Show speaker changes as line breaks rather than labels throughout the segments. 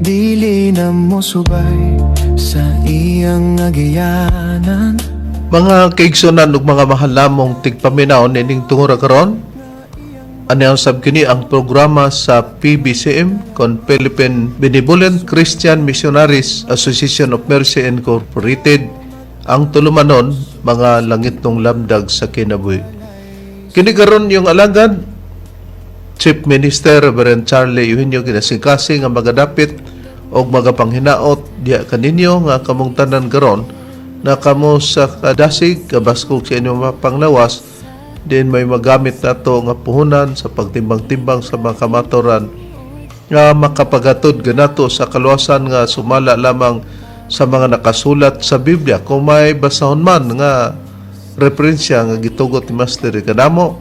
dili na mo subay sa iyang agiyanan.
Mga kaigsunan ug mga mahal namong tigpaminaw nining tungura karon, ano sab kini ang programa sa PBCM kon Philippine Benevolent Christian Missionaries Association of Mercy Incorporated, ang tulumanon mga langit ng lamdag sa kinabuhi. Kini karon yung alagad Chief Minister Reverend Charlie Eugenio ginasingkasing nga magadapit og magapanghinaot diya kaninyo nga kamong tanan karon na kamo sa kadasig kabaskog sa inyong mapanglawas din may magamit nato nga puhunan sa pagtimbang-timbang sa mga kamaturan nga makapagatod ganato sa kaluwasan nga sumala lamang sa mga nakasulat sa Biblia. Kung may basahon man nga referensya nga gitugot ni Master kanamo,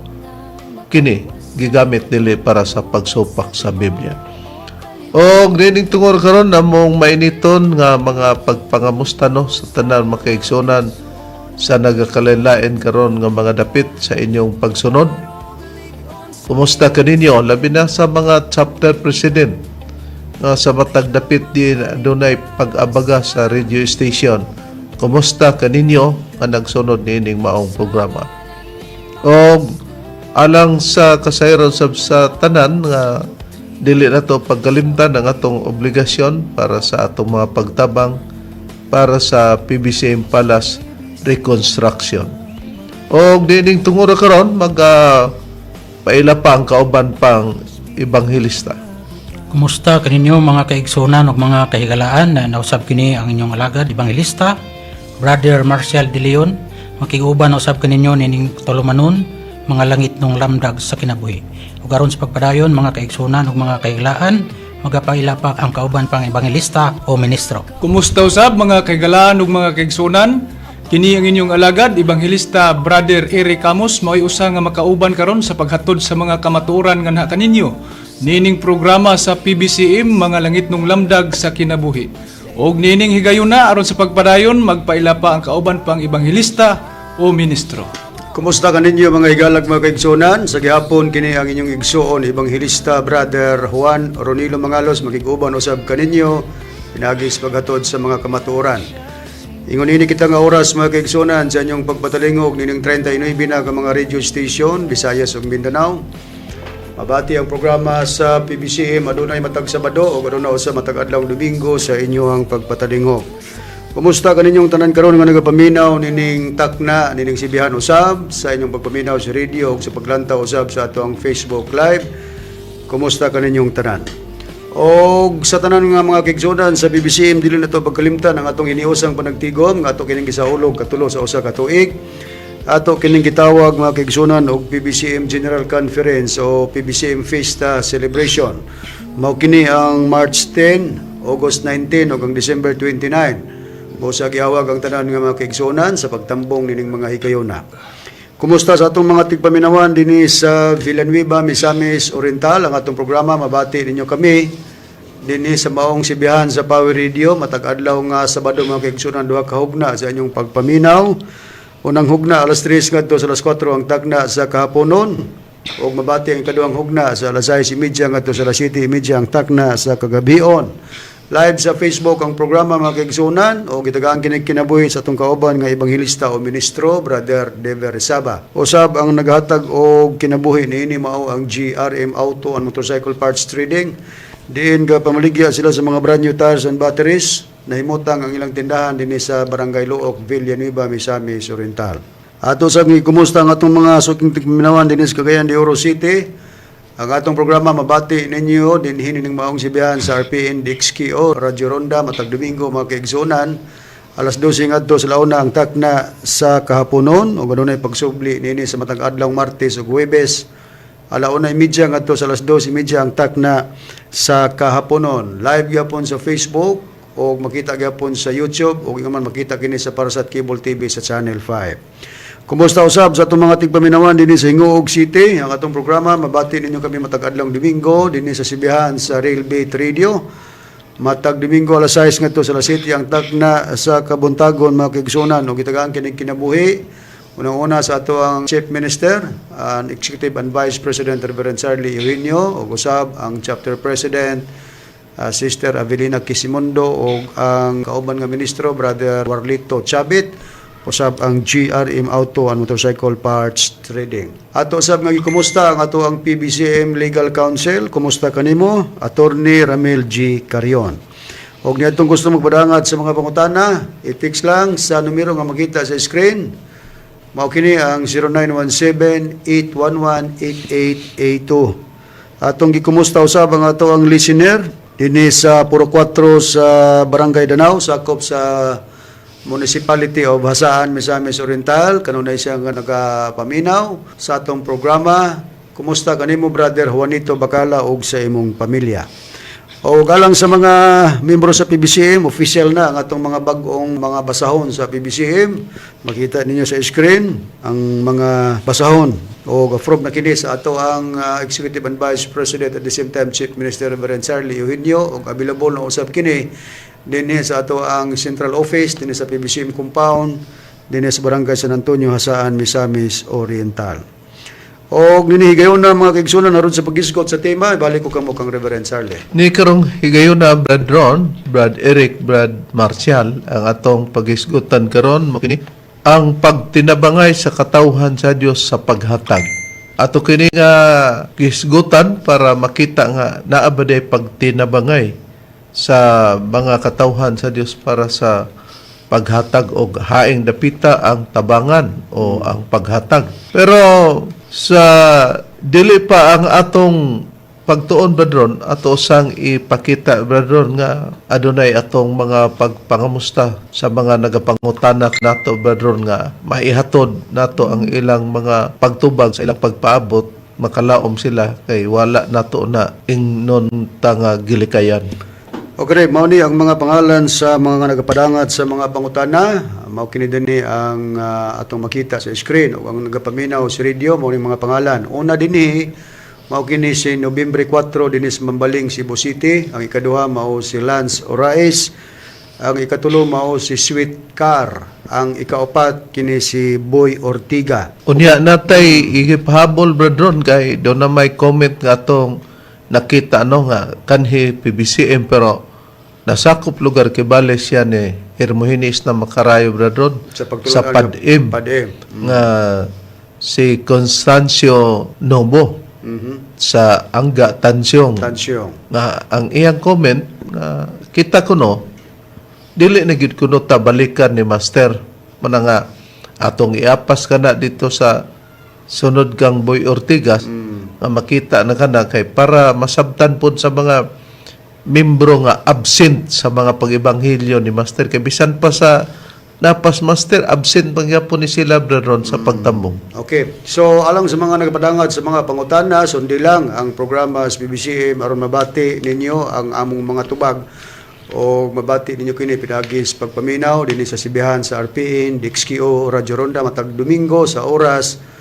kini gigamit nila para sa pagsupak sa Biblia. O dining tungor karon namong mainiton nga mga pagpangamusta no sa tanan makaigsunan sa nagakalain-lain karon nga mga dapit sa inyong pagsunod. Kumusta kaninyo labi na sa mga chapter president nga sa matag dapit din adunay pag-abaga sa radio station. Kumusta kaninyo nga nagsunod niining maong programa? O alang sa kasayron sa tanan nga dili na to pagkalimtan ang atong obligasyon para sa atong mga pagtabang para sa PBCM Palace Reconstruction. O dining tungura karon paila pa ang kauban pang ebanghelista.
Kumusta kaninyo mga kaigsunan ug mga kahigalaan na nausab kini ang inyong alagad ebanghelista Brother Marcial De Leon, makiguban na usab kaninyo nining tulumanon mga langit ng lamdag sa kinabuhi. Ug aron sa pagpadayon mga kaigsunan ug mga kahigalaan, magapaila pa ang kauban pang ebanghelista o ministro.
Kumusta usab mga kahigalaan ug mga kaigsunan? Kini ang inyong alagad ebanghelista Brother Eric Amos mao'y usa nga makauban karon sa paghatod sa mga kamatuoran nga naa kaninyo nining programa sa PBCM mga langit ng lamdag sa kinabuhi. Og nining higayuna aron sa pagpadayon magpaila pa ang kauban pang ebanghelista o ministro.
Kumusta kaninyo mga higalag mga kaigsunan? Sa gihapon kini ang inyong igsuon ebanghelista Brother Juan Ronilo Mangalos makiguban usab kaninyo pinagi sa paghatod sa mga kamatuoran. Ingon ini kita nga oras mga kaigsunan sa inyong pagpatalingog nining 39 na ka mga radio station Visayas ug Mindanao. Mabati ang programa sa PBCM adunay matag Sabado o aduna usa matag adlaw Domingo sa inyong pagpatalingog. Kumusta kaninyong tanan karon nga nagapaminaw nining takna nining sibihan usab sa inyong pagpaminaw sa radio ug sa paglantaw usab sa atong Facebook Live. Kumusta kaninyong tanan? Og sa tanan nga mga kaigsunan sa BBCM dili na to pagkalimtan ang atong iniusang panagtigom nga ato kining gisaulog katulo sa usa ka tuig. Ato kining gitawag mga kaigsunan og PBCM General Conference o PBCM Fiesta Celebration. Mao kini ang March 10, August 19 ug ang December 29. Sa giawag ang tanan nga mga kaigsunan sa pagtambong nining mga higayuna. Kumusta sa atong mga tigpaminawan dinhi sa Villanueva, Misamis Oriental ang atong programa mabati ninyo kami dinhi sa maong sibihan sa Power Radio matag adlaw nga Sabado mga kaigsunan duha ka hugna sa inyong pagpaminaw. Unang hugna alas 3 ngadto sa alas 4 ang tagna sa kahaponon ug mabati ang ikaduhang hugna sa alas 6:30 ngadto sa alas 7:30 ang tagna sa kagabion. Live sa Facebook ang programa mga kaigsunan o gitagaan kinabuhi sa atong kauban nga ebanghelista o ministro Brother Dever Saba. Usab ang naghatag og kinabuhi niini mao ang GRM Auto and Motorcycle Parts Trading. Diin ga pamaligya sila sa mga brand new tires and batteries. Nahimutang ang ilang tindahan dinhi sa Barangay Luok, Villanueva, Misamis Oriental. Ato sa kumusta ang atong mga suking tigminawan dinhi sa Cagayan de Oro City. Ang atong programa mabati ninyo din hinining maong sibihan sa RPN DXKO Radyo Ronda matag Domingo mga kaigsunan alas 12 ngadto sa launa ang takna sa kahaponon ug adunay pagsubli niini sa matag adlaw Martes ug Huwebes alauna 30 ngadto sa alas 12:30 ang takna sa kahaponon. Live gyapon sa Facebook ug makita gyapon sa YouTube ug man makita kini sa Parasat Cable TV sa Channel 5. Kumusta usab sa atong mga tigpaminawan dinhi sa Hingoog City? Ang atong programa mabati ninyo kami matag adlaw Domingo dinhi sa sibihan sa Railbait Radio. Matag Domingo alas 6 ngadto sa alas 7 ang tagna sa Kabuntagon mga kaigsunan ug gitagaan kining kinabuhi. Unang-una sa ato ang Chief Minister, ang Executive and Vice President Reverend Charlie Eugenio ug usab ang Chapter President Sister Avelina Quisimondo o ang kauban nga ministro Brother Warlito Chabit usab ang GRM Auto and Motorcycle Parts Trading. Ato usab nga gikumusta ang ato ang PBCM Legal Counsel. Kumusta kanimo? Attorney Ramil G. Carion. Og niadtong gusto magpadangat sa mga pangutana, i-text lang sa numero nga makita sa screen. Mao kini ang 0917-811-8882. Atong gikumusta usab ang ato ang listener dinhi sa Puro 4 sa Barangay Danau, sakop sa Municipality of Hasaan, Misamis Oriental. Kanunay siya nga nagapaminaw sa atong programa. Kumusta kanimo Brother Juanito Bacala ug sa imong pamilya? O galang sa mga membro sa PBCM, official na ang atong mga bagong mga basahon sa PBCM. Makita ninyo sa screen ang mga basahon o from na kini sa ato ang Executive and Vice President at the same time Chief Minister Reverend Charlie Eugenio, o available na usab kini dinhi sa ato ang Central Office dinhi sa PBCM compound dinhi sa Barangay San Antonio, Hasaan, Misamis Oriental. O ninihigayon na mga kaigsunan naroon sa pag-isgot sa tema, ibalik ko kamo kang Reverend Charlie.
Ni karong higayon na Brad Ron, Brad Eric, Brad Marcial ang atong pag-isgutan karon mo kini ang pagtinabangay sa katawhan sa Dios sa paghatag. Ato kini nga gisgutan para makita nga naa ba day pagtinabangay sa mga katawhan sa Dios para sa paghatag og haing dapita ang tabangan o ang paghatag. Pero sa dili pa ang atong pagtuon Bradron, ato sang ipakita Bradron nga adunay atong mga pagpangamusta sa mga nagapangutanak nato Bradron nga maihatod nato ang ilang mga pagtubag sa ilang pagpaabot, makalaom sila kay wala nato na ingnon tanga gilikayan.
Okay, mao ni ang mga pangalan sa mga nagapadangat sa mga pangutana. Mao kini dinhi ang atong makita sa screen o ang nagapaminaw sa radio mao ni mga pangalan. Una dinhi mao kini si Nobyembre 4 dinhi sa Mambaling, Cebu City. Ang ikaduha mao si Lance Orais. Ang ikatulo mao si Sweet Car. Ang ikaapat kini si Boy Ortiga.
Unya natay igipahabol Bradron kay do na may comment nga atong nakita nga kanhi PBCM pero nasakop lugar kibale siya ni Hermogenes na Makarayo Bradron sa Padim nga si Constancio Nobo sa Angga Tansyong nga ang iyang comment nga kita kuno dili na gid kuno ta balikan ni Master mana nga atong iapas kana dito sa sunod kang Boy Ortigas nga makita na kana kay para masabtan pod sa mga membro nga absent sa mga pag-ebanghelyo ni Master kay bisan pa sa napas Master absent pa gyapon ni sila Bradron sa pagtambong.
Okay. So alang sa mga nagapadangat sa mga pangutana, sundi lang ang programa sa PBCM aron mabati ninyo ang among mga tubag o mabati ninyo kini pinagis pagpaminaw dinhi sa sibihan sa RPN, DXQO, Radyo Ronda matag Domingo sa oras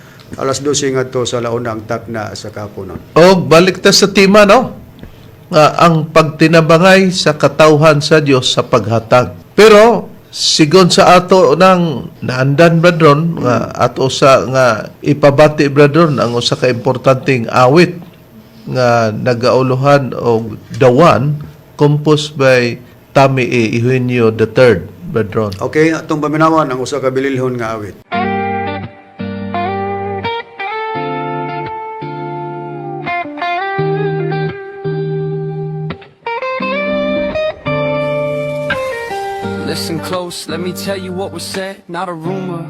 alas 12 ngadto sa launang takna sa kapunon.
O balik ta sa tema no nga ang pagtinabangay sa katawhan sa Dios sa paghatag. Pero sigon sa ato ng naandan Bradron nga ato sa nga ipabati Bradron ang usa ka importanteng awit nga nagauluhan og Dawan composed by Tami A. Eugenio III Bradron.
Okay, atong paminawan ang usa ka bililhon nga awit.
Listen close, let me tell you what was said. Not a rumor,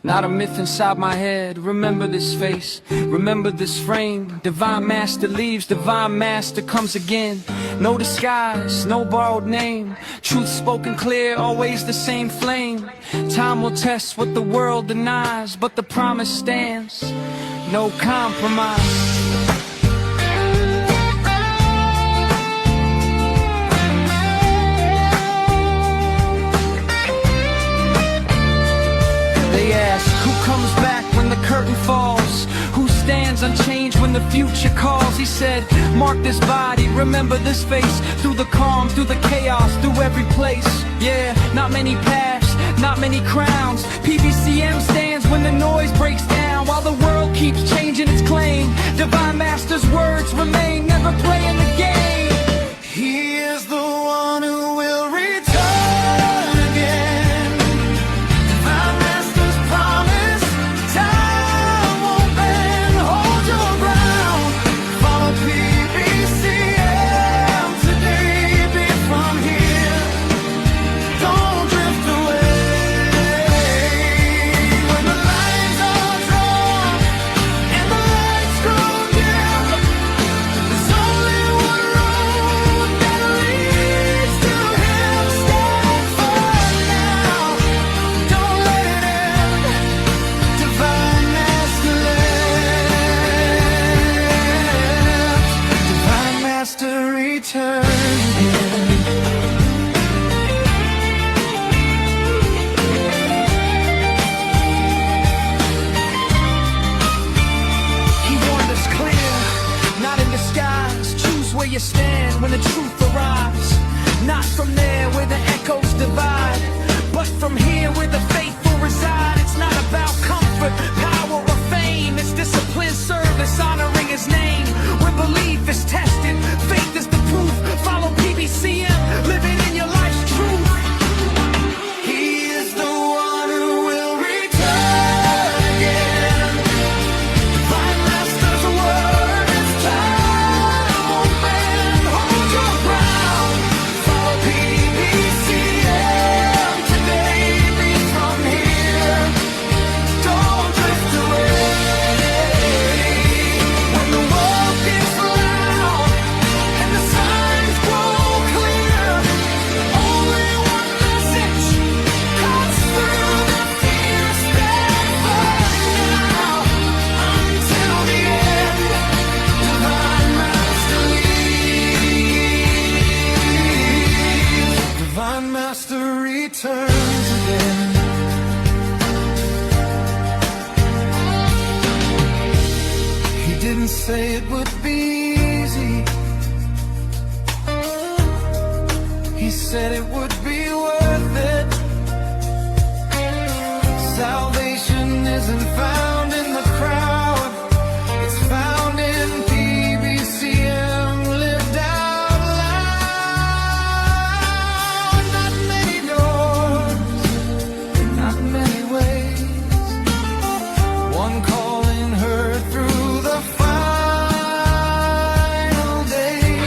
not a myth inside my head. Remember this face, remember this frame. Divine Master leaves, Divine Master comes again. No disguise, no borrowed name. Truth spoken clear, always the same flame. Time will test what the world denies, but the promise stands. No compromise. Comes back when the curtain falls. Who stands unchanged when the future calls? He said, mark this body, remember this face. Through the calm, through the chaos, through every place. Yeah, not many paths, not many crowns. PBCM stands when the noise breaks down, while the world keeps changing its claim. Divine Master's words remain, never playing the game.
He is the one who will return again. My master's promise, time won't bend. Hold your ground. Follow PBCM today. Be from here. Don't drift away. When the lines are drawn and the lights grow dim, there's only one road that leads to him. Stand firm now. Don't let it end. Divine Master lives. Divine Master returns again. He warned us clear, not in disguise. Choose where you stand when the truth arrives. Not from there where the echoes divide, but from here where the faithful reside. It's not about comfort, power, or fame. It's discipline, service, honoring his name. Where belief is tested, faith is the proof. Follow PBCM, living in your life's truth. He is the one who will return again. Divine Master's word is time won't bend. Hold your ground. Follow PBCM today. Be from here. Don't drift away. When the world gets loud and the signs grow clear, only one message cuts through the fear. Stand firm now until the end. Divine Master leaves. Divine Master returns again. He didn't say it would be easy. He said it would be worth it. Salvation isn't found in the crowd. It's found in PBCM lived out loud. Not many doors, not many ways. One calling heard through the final days.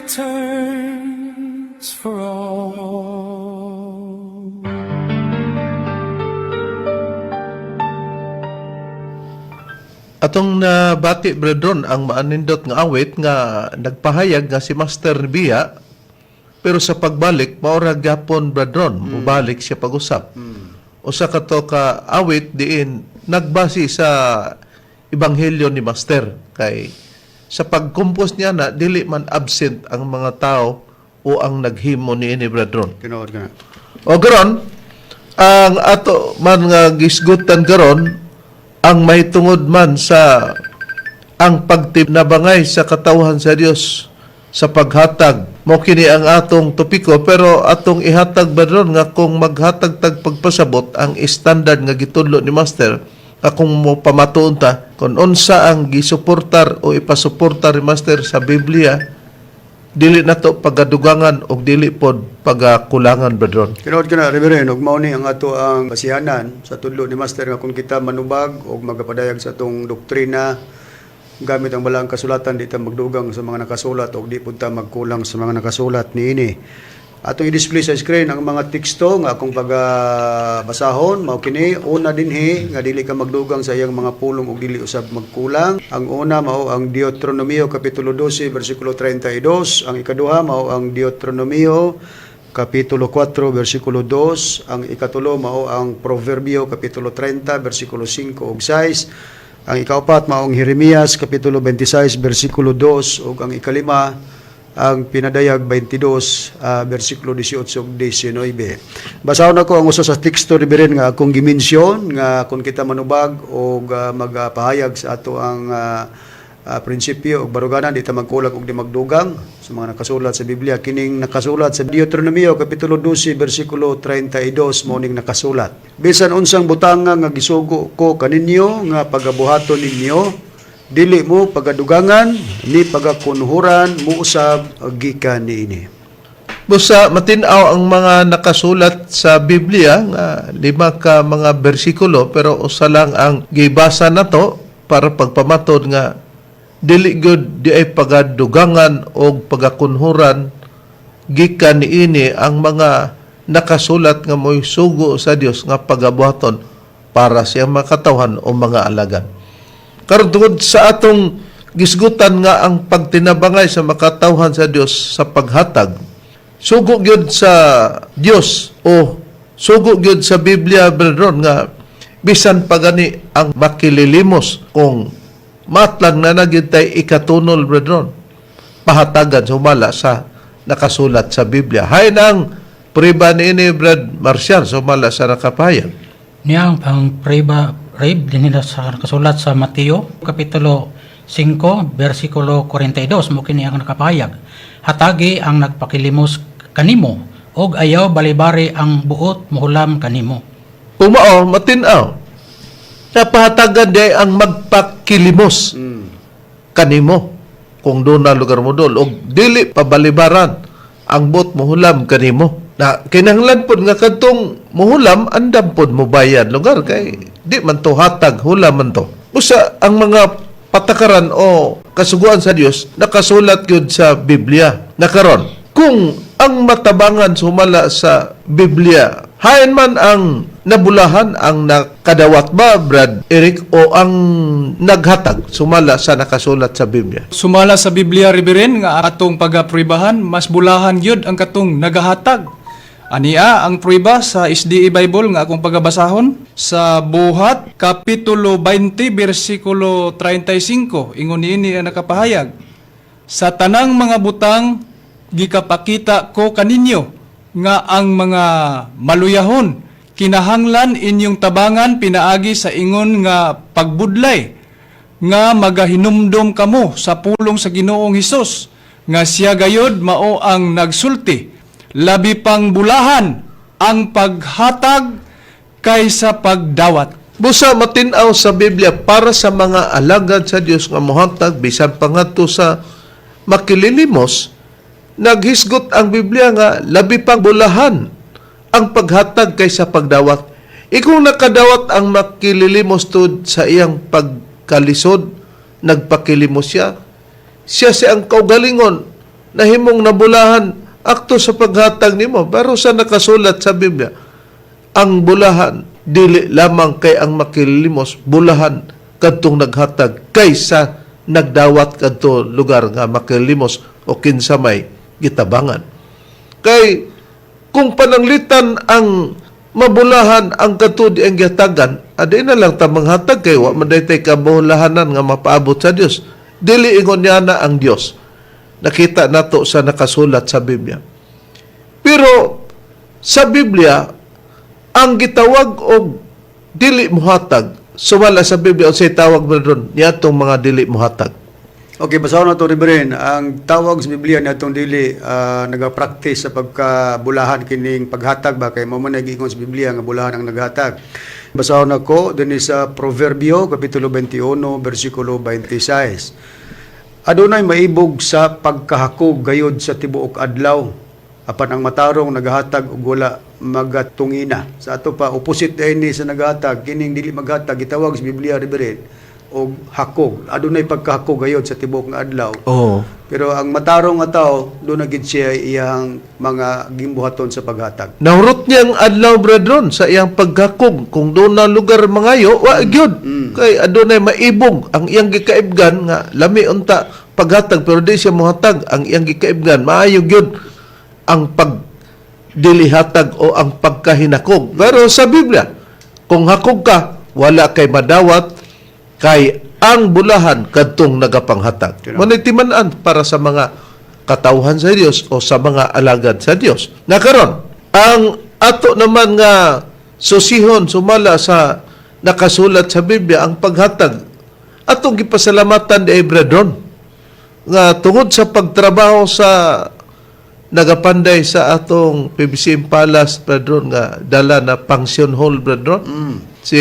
returns for all.
Atong nabati brethren ang maanindot nga awit nga nagpahayag nga si Master Bia, pero sa pagbalik maura gapon brethren mubalik siya pag-usap. Usa ka to ka awit diin nagbasi sa ebanghelyo ni Master kay sa pag-compose niya na dili man absent ang mga tao o ang naghimo niini brethren.
Tinuod ka na.
O karon ang ato man nga gisgutan karon ang may tungod man sa ang pagtinabangay sa katawhan sa Dios sa paghatag. Mo kini ang atong topiko, pero atong ihatag ba ron nga kung maghatag tag pagpasabot ang standard nga gitudlo ni Master, akong mo pamatuon ta kung unsa ang gisuportar o ipasuportar ni Master sa Biblia, dili nato pagadugangan o dili pod pagakulangan, Brethren.
Kinood ka na, Reverend, ug mao ni ang ato ang basihanan sa tudlo ni Master nga kung kita manubag o magapadayag sa atong doktrina gamit ang balaang kasulatan, di ta magdugang sa mga nakasulat o di punta magkulang sa mga nakasulat niini. Atong i-display sa screen ang mga teksto nga akong pagbasahon, mao kini una dinhi nga dili ka magdugang sa iyang mga pulong ug dili usab magkulang. Ang una mao ang Deuteronomio kapitulo 12 bersikulo 32, ang ikaduha mao ang Deuteronomio kapitulo 4 bersikulo 2, ang ikatulo mao ang Proverbio kapitulo 30 bersikulo 5 ug 6. Ang ikaapat maong Jeremias kapitulo 26 bersikulo 2 ug ang ikalima ang Pinadayag 22 bersikulo 18 ug 19. Basahon ako ang usa sa teksto Reverend nga akong gimensyon nga kung kita manubag o magpahayag sa ato ang prinsipyo ug baruganan di ta magkulag ug di magdugang sa mga nakasulat sa Biblia. Kining nakasulat sa Deuteronomio kapitulo 12 bersikulo 32 mao ning nakasulat. Bisan unsang butanga nga gisugo ko kaninyo nga pagabuhaton ninyo, dili mo pagadugangan ni pagakunhuran mo usab gikan niini.
Busa matinaw ang mga nakasulat sa Biblia nga 5 ka mga bersikulo, pero usa lang ang gibasa nato para pagpamatod nga dili gud di ay pagadugangan o pagakunhuran gikan niini ang mga nakasulat nga mo'y sugo sa Dios nga pagabuhaton para sa iyang mga katawhan o mga alagad. Karon tungod sa atong gisgutan nga ang pagtinabangay sa makatawhan sa Dios sa paghatag, sugo gyud sa Dios o sugo gyud sa Biblia, brethren, nga bisan pagani ang makililimos kung matlang na nagintay ikatunol, brethren, pahatagan sumala sa nakasulat sa Biblia. Hay nang priba ni ini, Brad Marcial, sumala sa nakapayag.
Niyang pang preba rib din nila sa nakasulat sa Mateo kapitulo 5 bersikulo 42 mo kini ang nakapayag. Hatagi ang nagpakilimos kanimo og ayaw balibari ang buot mohulam kanimo.
Pumao, matinaw. Napahatagan di ang magpakilimos kanimo kung doon na lugar mo doon. O dili pabalibaran ang bot mohulam kanimo. Na kinahanglan pod nga kadtong mohulam, andam pod mo bayad lugar kay di man to hatag, hulam man to. Usa ang mga patakaran o kasuguan sa Dios nakasulat gyud sa Biblia. Nakaron, kung ang matabangan sumala sa Biblia, hain man ang nabulahan, ang nakadawat ba, Brad Eric, o ang naghatag sumala sa nakasulat sa Biblia?
Sumala sa Biblia, Reverend, nga atong pagapribahan, mas bulahan gyud ang katong nagahatag. Ania ang pruiba sa SDA Bible nga akong pagabasahon sa Buhat kapitulo 20 bersikulo 35, ingon niini ang nakapahayag, sa tanang mga butang gikapakita ko kaninyo nga ang mga maluyahon kinahanglan inyong tabangan pinaagi sa ingon nga pagbudlay nga magahinumdom kamo sa pulong sa Ginoong Hesus nga siya gayod mao ang nagsulti. Labi pang bulahan ang paghatag kaysa pagdawat.
Busa matinaw sa Biblia para sa mga alagad sa Dios nga mohatag bisan pa ngadto sa makililimos, naghisgot ang Biblia nga labi pang bulahan ang paghatag kaysa pagdawat. Ikong nakadawat ang makililimos tud sa iyang pagkalisod, nagpakilimos siya. Siya ang kaugalingon na himong nabulahan akto sa paghatag nimo. Pero sa nakasulat sa Biblia, ang bulahan dili lamang kay ang makililimos, bulahan kadtong naghatag kaysa nagdawat kadto lugar nga makililimos o kinsamay gitabangan. Kay kung pananglitan ang mabulahan ang katudi ang gihatagan, aday na lang ta manghatag kay wa man daytay kabulahanan nga mapaabot sa Dios. Dili ingon niya na ang Dios. Nakita nato sa nakasulat sa Biblia. Pero sa Biblia, ang gitawag og dili mohatag sumala sa Biblia unsay tawag brethren niadtong mga dili mohatag.
Okay, basahin na ito, Reverend. Ang tawag sa Biblia na itong dili, nag-practice sa pagkabulahan kining paghatag ba, kay mo man nag-iingon sa Biblia nga bulahan ang naghatag. Basahin na ko, din sa Proverbio, Kapitulo 21, versikulo 26. Adunay maibog sa pagkahakog gayod sa tibuok adlaw, apan ang matarong naghatag ug wala magatungina. Sa ato pa, opposite ni sa naghatag, kining dili maghatag, gitawag sa Biblia, Reverend, o hakog. Adunay pagkahakog gayod sa tibuok nga adlaw.
Oh.
Pero ang matarong nga tao, doon na gid siya iyang mga gimbuhaton sa paghatag.
Naurot niya ang adlaw brethren sa iyang pagkakog kung doon na lugar mangayo wa gyud kay adunay maibog ang iyang gikaibgan nga lami unta paghatag pero di siya mohatag ang iyang gikaibgan maayo gyud ang pagdilihatag o ang pagkahinakog. Pero sa Biblia kung hakog ka wala kay madawat kay ang bulahan kadtong nagapanghatag. Manitiman-an para sa mga katawhan sa Dios o sa mga alagad sa Dios. Nga karon, ang ato naman nga susihon sumala sa nakasulat sa Biblia ang paghatag. Atong gipasalamatan di brethren nga tungod sa pagtrabaho sa nagapanday sa atong PBCM Palace brethren nga dala na pension hall brethren. Si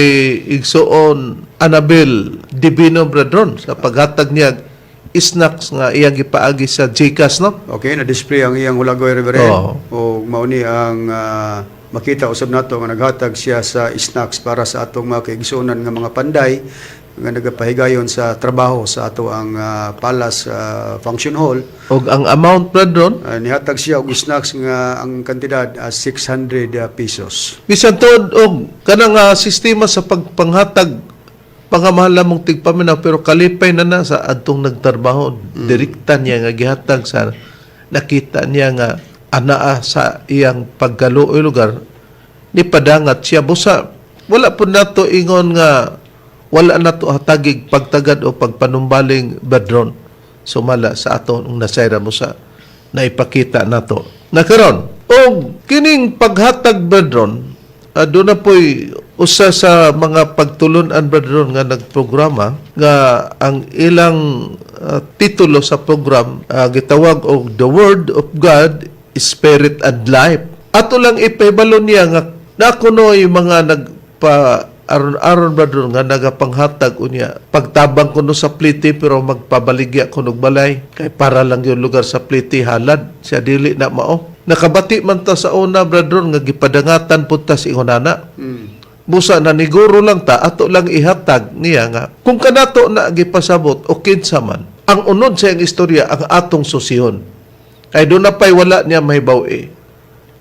Igsoon Annabel Divino brethren sa paghatag niya snacks nga iyang gipaagi sa GCash no.
Okay, na-display ang iyang hulagoy, Reverend.
Oo.
O mauni ang makita usab nato nga naghatag siya sa snacks para sa atong mga kaigsunan nga mga panday nga nagapahigayon sa trabaho sa ato ang Palace Function Hall.
Og ang amount brethren
Nihatag siya og snacks nga ang kantidad 600 pesos.
bisan tuod og kanang sistema sa pagpanghatag pangamahal mong tigpaminaw pero kalipay na sa adtong nagtrabaho direkta niya nga gihatag sa nakita niya nga anaa sa iyang pagkaluoy lugar ni padangat siya busa wala po nato ingon nga wala na to hatagig pagtagad o pagpanumbaling badron sumala sa ato nung nasayra mo sa naipakita nato. Nakaron, o kining paghatag badron, doon na po'y usa sa mga pagtulunan badron nga nagprograma nga ang ilang titulo sa program gitawag og The Word of God, Spirit and Life. Ato lang ipahibalo niya nga nakunoy mga nagpa aron-aron brethren nga nagapanghatag unya pagtabang kuno sa pliti pero magpabaligya kuno balay kay para lang yung lugar sa pliti halad siya dili na mao nakabati man ta sa una brethren nga gipadangatan pud ta si ingonana busa na niguro lang ta ato lang ihatag niya nga kung kanato na gipasabot o kinsa man ang unod sa iyang istorya ang atong susihon kay do na pay wala niya mahibaw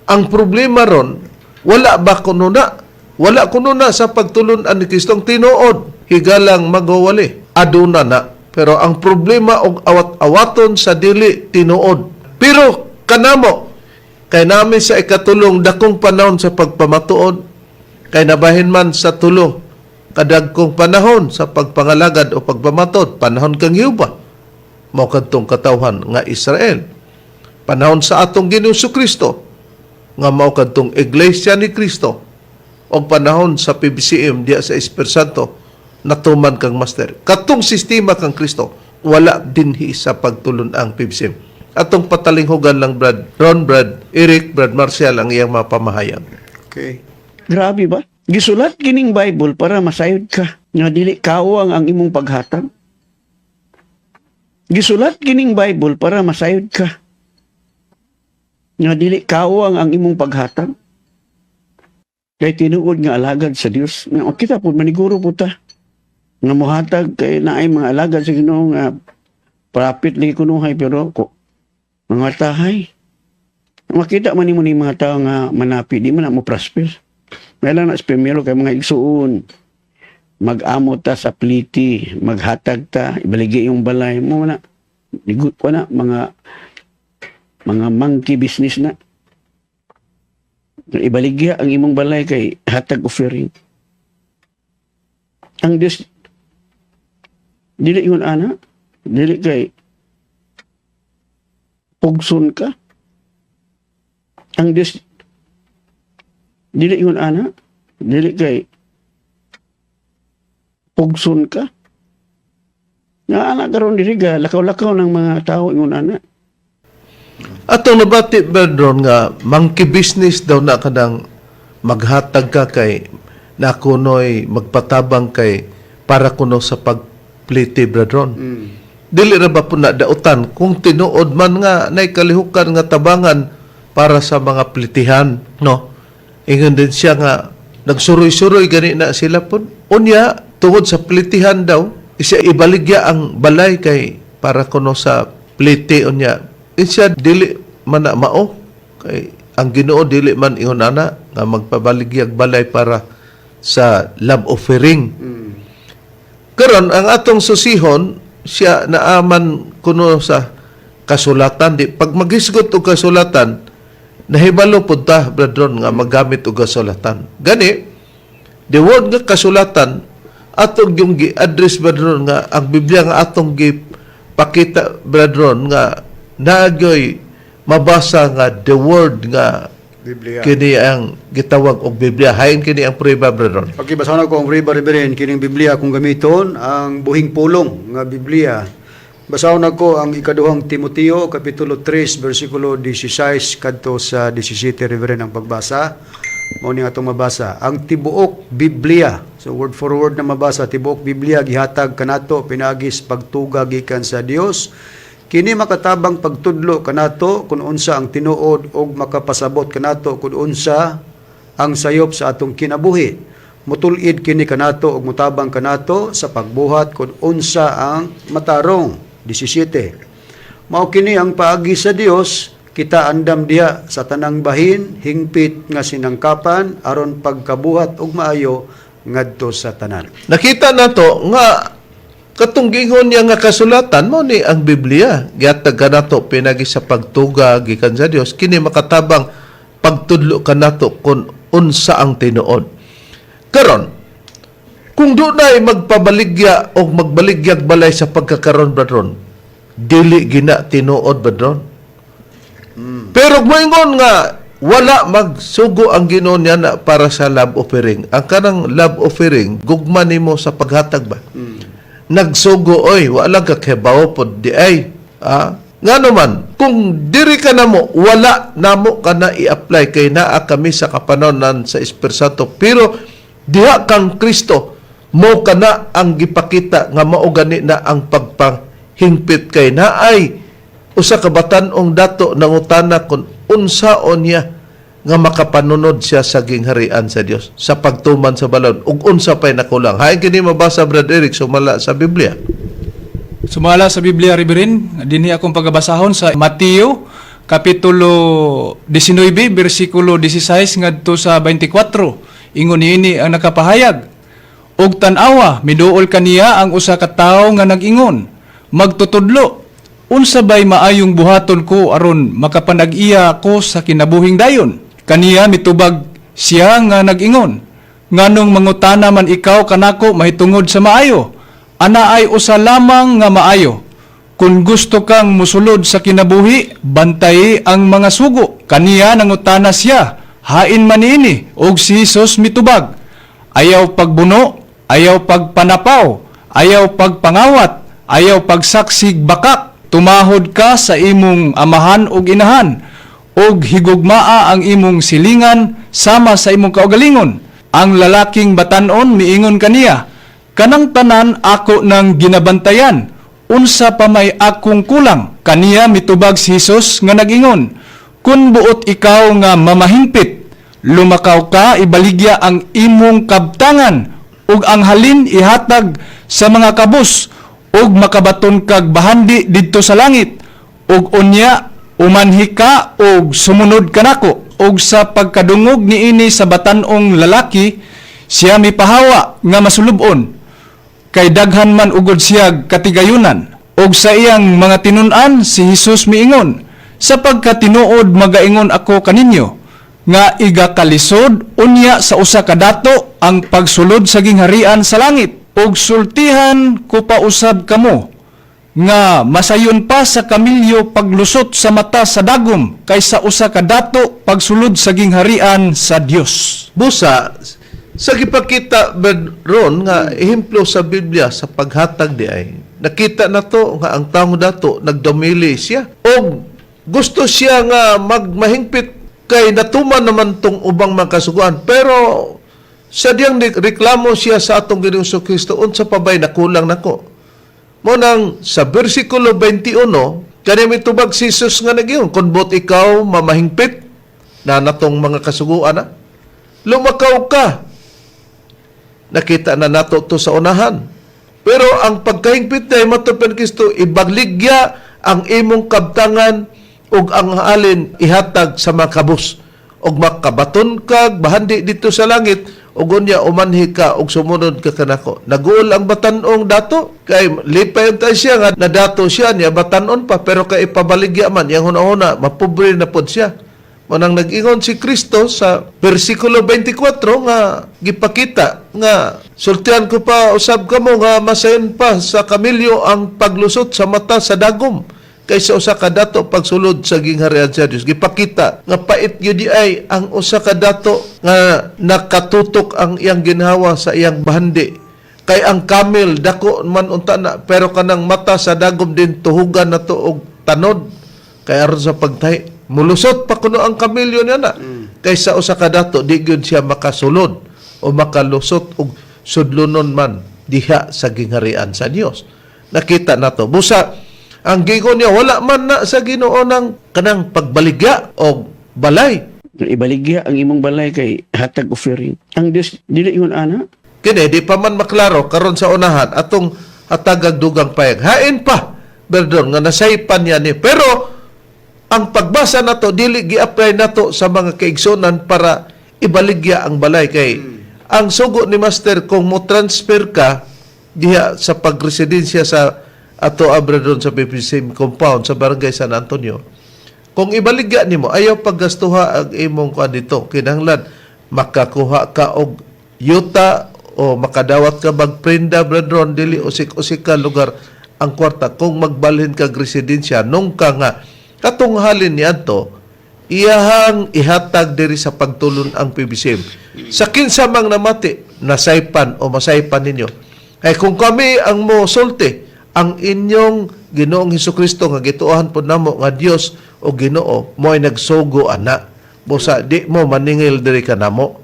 ang problema ron wala ba kuno na wala kuno na sa pagtulunan ni Kristong tinuod higalang magawali aduna na pero ang problema og awat-awaton sa dili tinuod pero kanamo kay namin sa ikatulong dakong panahon sa pagpamatuod kay nabahin man sa tulo kadagkong panahon sa pagpangalagad o pagpamatod panahon kang Yuba mao kadtong katawhan nga Israel panahon sa atong Ginoong Kristo nga mao kadtong Iglesia ni Kristo o panahon sa PBCM diya sa Espiritu Santo natuman kang master. Katong sistema kang Kristo wala dinhi sa pagtulon ang PBCM. Atong patalinghugan lang Ron, Eric, Marcial ang iyang mapamahayag.
Okay.
Grabe ba? Gisulat kining Bible para masayod ka nga dili kaawang ang imong paghatag. Gisulat kining Bible para masayod ka nga dili kaawang ang imong paghatag. Kay tinuod nga alagad sa Dios. Kita po maniguro po ta nga mohatag kay naay mga alagad sa Ginoo nga profit li kunuhay pero ko mga tahay. Makita man nimo ni mga tao nga manapi di man na mo prosper. Wala na primero kay mga igsuon. Mag-amo ta sa pliti, maghatag ta, ibaligi yung balay mo na. Ligot ko na mga monkey business na. Ibaligya ang imong balay kay hatag offering. Ang Diyos dili yun ana, dili kay pugson ka. Ang Diyos dili yun ana, dili kay pugson ka. Nga anak karon diri ga lakaw-lakaw ng mga tao ingon ana.
Atong nabati Brethren nga monkey business daw na kanang maghatag ka kay na kunoy magpatabang kay para kuno sa pagpliti Brethren. Dili ra ba po na dautan kung tinuod man nga nay kalihukan nga tabangan para sa mga plitihan, no? Ingon din siya nga nagsuroy-suroy gani na sila po. Unya tungod sa plitihan daw siya ibaligya ang balay kay para kuno sa pliti unya. Siya dili man na mao kay ang Ginoo dili man ingon ana nga magpabaligyag balay para sa love offering. Karon ang atong susihon siya naaman kuno sa kasulatan di pag maghisgot og kasulatan nahibalo pud ta Brethren nga maggamit og kasulatan. Gani the word nga kasulatan atong yung gi-address Brethren nga ang Biblia nga atong gipakita Brethren nga naagyoy mabasa nga the word nga
Biblia.
kini ang gitawag og Biblia. Hain kini ang prueba Brethren.
Pagkibasahan ko ang Riba Reverend, kining Biblia kung gamiton, ang buhing pulong nga Biblia. Basahon ako ang ikaduhang Timoteo, Kapitulo 3, versikulo 16, kadto sa 17, Reverend, ang pagbasa. Mao ni atong mabasa. Ang tibuok Biblia, so word for word na mabasa, tibuok Biblia, gihatag kanato, pinagis pagtuga gikan sa Dios. Kini makatabang pagtudlo kanato kung unsa ang tinuod og makapasabot kanato kung unsa ang sayop sa atong kinabuhi. Mutulid kini kanato og mutabang kanato sa pagbuhat kung unsa ang matarong. 17. Mao kini ang paagi sa Dios, kita andam diha sa tanang bahin, hingpit nga sinangkapan aron pagkabuhat og maayo ngadto sa tanan.
Nakita nato nga katong gingon niya nga kasulatan mo ni ang Biblia. Gihatag kanato pinagi sa pagtuga gikan sa Dios kini makatabang pagtudlo kanato kung unsa ang tinuod. Karon kung dunay magpabaligya o magbaligyag balay sa pagkakaroon Brethren, dili gina tinuod Brethren. Pero moingon nga wala magsugo ang Ginoo niya na para sa love offering. Ang kanang love offering gugma nimo sa paghatag ba? Nagsugo oy wala ka kebaw pod di ay nga naman kung diri ka namo wala namo kana i-apply kay naa kami sa kapanahonan sa Espiritu Santo pero diha kang Kristo mo kana ang gipakita nga mao gani na ang pagpahingpit kay naay usa ka batan-ong dato nangutana kung unsaon niya nga makapanunod siya sa gingharian sa Dios sa pagtuman sa balon ug unsa pay nakulang. Hain kini mabasa Brad Eric sumala sa Biblia.
Sumala sa Biblia Reverend, dinhi akong pagabasahon sa Mateo Kapitulo 19 bersikulo 16 ngadto sa 24. Ingon niini ang nakapahayag. Og tan-awa miduol kaniya ang usa ka tawo nga nag-ingon, magtutudlo, unsa bay maayong buhaton ko aron makapanag-iya ko sa kinabuhing dayon? Kaniya mitubag siya nga nag-ingon, nganong mangutana man ikaw kanako mahitungod sa maayo? Ana ay usa lamang nga maayo. Kung gusto kang musulod sa kinabuhi, bantay ang mga sugo. Kaniya nangutana siya, hain man ini, og si Jesus mitubag, ayaw pagbuno, ayaw pagpanapaw, ayaw pagpangawat, ayaw pagsaksig bakak, tumahod ka sa imong amahan ug inahan, og higugmaa ang imong silingan sama sa imong kaugalingon. Ang lalaking batan-on miingon kaniya, kanang tanan ako nang ginabantayan, unsa pa may akong kulang? Kaniya mitubag si Jesus nga nag-ingon, kun buot ikaw nga mamahingpit, lumakaw ka ibaligya ang imong kabtangan, ug ang halin ihatag sa mga kabus, ug makabaton kag bahandi didto sa langit, ug unya umanhi ka og sumunod kanako. Og sa pagkadungog niini sa batan-ong lalaki, siya mipahawa nga masulubon, kay daghan man ugod siya katigayunan. Og sa iyang mga tinun-an si Jesus miingon, sa pagkatinuod magaingon ako kaninyo, nga igakalisod unya sa usa ka dato ang pagsulod sa gingharian sa langit. Og sultihan ko pa usab kamo, nga masayon pa sa kamilyo paglusot sa mata sa dagom kaysa usa ka dato pagsulod sa gingharian sa Dios.
Busa Sa gipakita ron nga ehemplo sa Biblia sa paghatag di ay nakita na to nga ang taong dato nagdomili siya o gusto siya nga magmahingpit kay natuman naman tong ubang makasuguan pero sa diyang reklamo siya sa atong Ginoong Kristo unsa pa bay nakulang nako mo nang sa bersikulo 21 kani mitubag si Jesus nga nagyon kun bot ikaw mamahingpit na natong mga kasuguan na lumakaw ka. Nakita na nato to sa unahan. Pero ang pagkahingpit na matupad Kristo, ibagligya ang imong kabtangan ug ang halin ihatag sa makabus. Og makabaton ka, bahandi dito sa langit, ug unya umanhi ka og sumunod ka kanako. Naguol ang batanong dato, kay lipay tayo siya nga nadato siya niya batanon pa, pero kay ipabaligya man, yang huna-huna, mapobre na pod siya. Manang nag-ingon si Kristo sa versikulo 24 nga gipakita nga sultihan ko pa usab kamo nga masayon pa sa kamilyo ang paglusot sa mata sa dagom kaysa usa ka dato pagsulod sa gingharian sa Dios. Gipakita nga pait gyud ay ang usa ka dato nga nakatutok ang iyang ginhawa sa iyang bahandi. Kay ang kamil dako man unta na pero kanang mata sa dagom din tuhugan na to og tanod kay aron sa pagtahi mulusot pa kuno ang kamilyo niya na. Kaysa usa ka dato, di gyud siya makasulod o makalusot og sudlunon man diha sa gingharian sa Dios. Nakita nato. Busa, ang gigon niya, wala man na sa Ginoo ng kanang pagbaligya o balay.
Ibaligya ang imong balay kay hatag offering. Ang Dios dili ingon ana.
Kini, di pa man maklaro karon sa unahan atong hatagag dugang payag. Hain pa, berdon, nga nasaypan niya ni. Pero, ang pagbasa nato dili gi-apply nato sa mga kaigsonan para ibaligya ang balay kay ang sugo ni Master kung mo transfer ka diha sa pagresidensya sa ato abradon sa PPCM compound sa Barangay San Antonio kung ibaligya nimo ayaw paggastuha ang imong kuan dito kinahanglan makakuha ka og yuta o makadawat ka magprenda bradron dili usik-usik ka lugar ang kwarta kung magbalhin kag residensya nung ka nga katong halin niadto iyahang ihatag diri sa pagtulon ang PBCM. Sa kinsa mang namati nasaypan o masaypan ninyo. Ay kung kami ang mo sulti ang inyong Ginoong Hesukristo nga gituohan pod namo nga Dios o Ginoo mo ay nagsugo ana. Busa di mo maningil diri kanamo.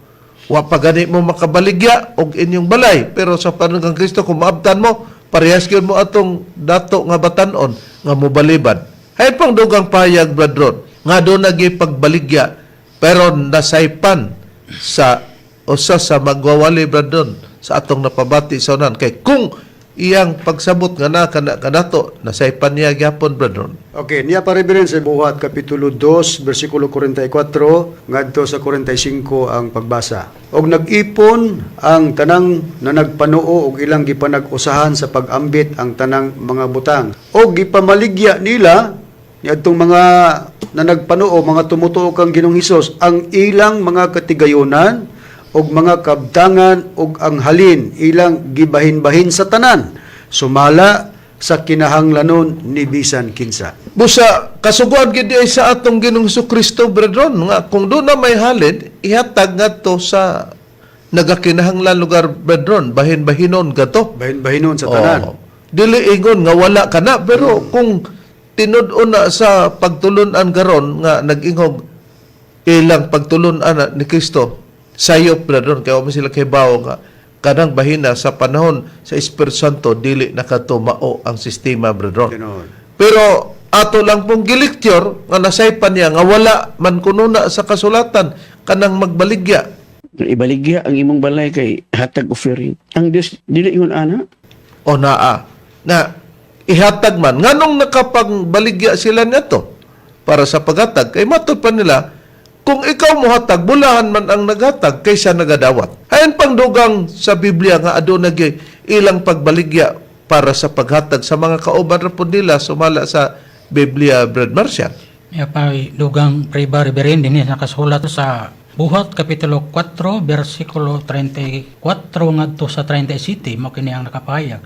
Wa pa gani mo makabaligya og inyong balay pero sa panunggang Kristo kung maabtan mo parehas gyud mo atong dato nga batan-on nga mobalibad. Hay pang dugang pahayag bradron nga do nagi pagbaligya pero nasaypan sa usa sa magwawali bradron sa atong napabati sa unan kay kung iyang pagsabot nga na kanato nasaypan niya gyapon bradron.
Okay, niya pa rin sa Buhat Kapitulo 2, versikulo 44, ngadto sa 45 ang pagbasa. Og nag-ipon ang tanang na nagpanuo og ilang gipanag-usahan sa pag-ambit ang tanang mga butang. Og gipamaligya nila niadtong mga na nagpanuo, mga tumutuo kang Ginoong Hesus, ang ilang mga katigayunan og mga kabtangan og ang halin ilang gibahin-bahin sa tanan. Sumala sa kinahanglanon ni bisan kinsa.
Busa kasuguan gid ay sa atong Ginoong Kristo brethren nga kung do na may halin ihatag ngadto sa nagakinahanglan lugar brethren bahin-bahinon gato.
Bahin-bahinon sa tanan.
Dili ingon nga wala kana pero kung tinud-on na sa pagtulunan garon nga nag-ingog ilang pagtulunan ni Kristo sayop brethren kay mo sila kay bawo nga kanang bahina sa panahon sa Espiritu Santo dili nakatumao ang sistema brethren. Pero ato lang pong giliktor nga nasaypan niya nga wala man kununa sa kasulatan kanang magbaligya.
Ibaligya ang imong balay kay hatag offering. Ang Dios dili ingon ana.
O naa na ihatag man nganong nakapagbaligya sila nito para sa paghatag kay matud pa nila kung ikaw mo hatag bulahan man ang naghatag kaysa nagadawat. Hayan pang dugang sa Biblia nga aduna ilang pagbaligya para sa paghatag sa mga kauban ra pud nila sumala sa Biblia Brad Marcial.
Ya pa dugang priba reverend din nakasulat sa Buhat Kapitulo 4 versikulo 34 ngadto sa 37 mo kini ang nakapahayag.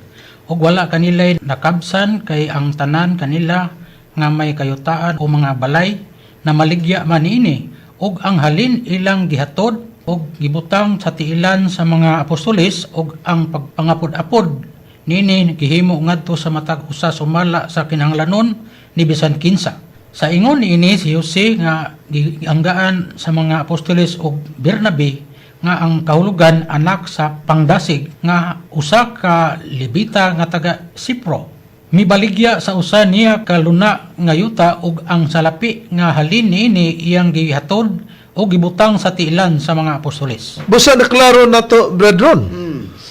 Og wala kanila nakabsan kay ang tanan kanila nga may kayutaan o mga balay na maligya man ini og ang halin ilang gihatod og gibutang sa tiilan sa mga apostoles og ang pagpangapod-apod nini gihimo ngadto sa matag usa sumala sa kinahanglanon ni bisan kinsa. Sa ingon niini si Jose nga gianggaan sa mga apostoles og Bernabe nga ang kahulugan anak sa pangdasig nga usa ka Levita nga taga Sipro. Mibaligya sa usa niya ka luna nga yuta ug ang salapi nga halin niini iyang gihatod o gibutang sa tiilan sa mga apostoles.
Busa na klaro na to, brethren,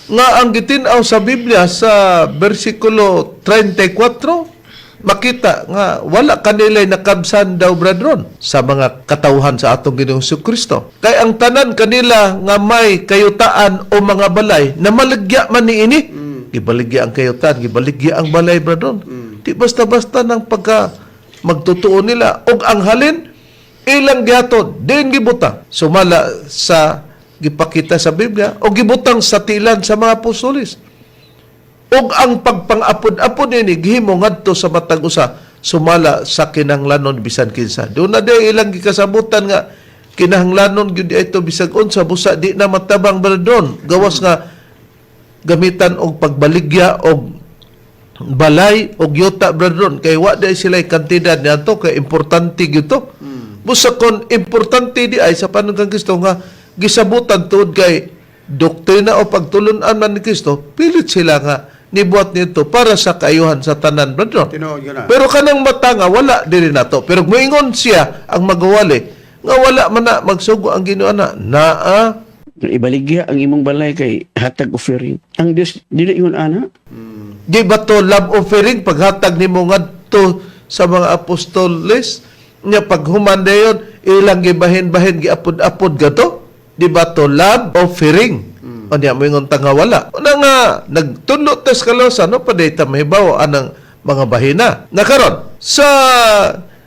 nga ang gitinaw sa Biblia sa versikulo 34, makita nga wala kanila'y nakabsan daw, brethren, sa mga katawhan sa atong Ginoong Kristo. Kay ang tanan kanila nga may kayutaan o mga balay na maligya man niini. Gibaligya ang kayutaan, gibaligya ang balay, brethren. Di basta-basta ng pagka magtutuo nila. Og ang halin, ilang gihatod, din gibutang. Sumala sa gipakita sa Biblia, o gibutang sa tilan sa mga apostoles. Og ang pagpangapod-apod ini gihimo ngadto sa matag usa sumala sa kinahanglanon bisan kinsa. Doon na day ilang gikasabutan nga kinahanglanon gyud ito bisag unsa busa di na matabang baldon gawas nga gamitan og pagbaligya og balay og yuta baldon kay wa day sila kantidad niadto kay importante gyud to. Busa kon importante di ay sa panunggang Kristo nga gisabutan tuod kay doktrina o pagtulunan man ni Kristo, pilit sila nga nibuhat nito para sa kaayuhan sa tanan, brethren.
Tinuod yun na.
Pero kanang mata nga wala diri nato. Pero moingon siya ang magawali nga wala man na magsugo ang Ginoo na naa.
Ibaligya ang imong balay kay hatag offering. Ang Dios dili ingon ana.
Di ba to love offering paghatag nimo ngadto sa mga apostoles nya paghuman dayon ilang gibahin-bahin giapod-apod gato? Di ba to love offering? O niya mo yung tanga wala. Una nga, nagtunlo tes kalosa, no? Padayta mahibaw anang mga bahina. Nakaron, sa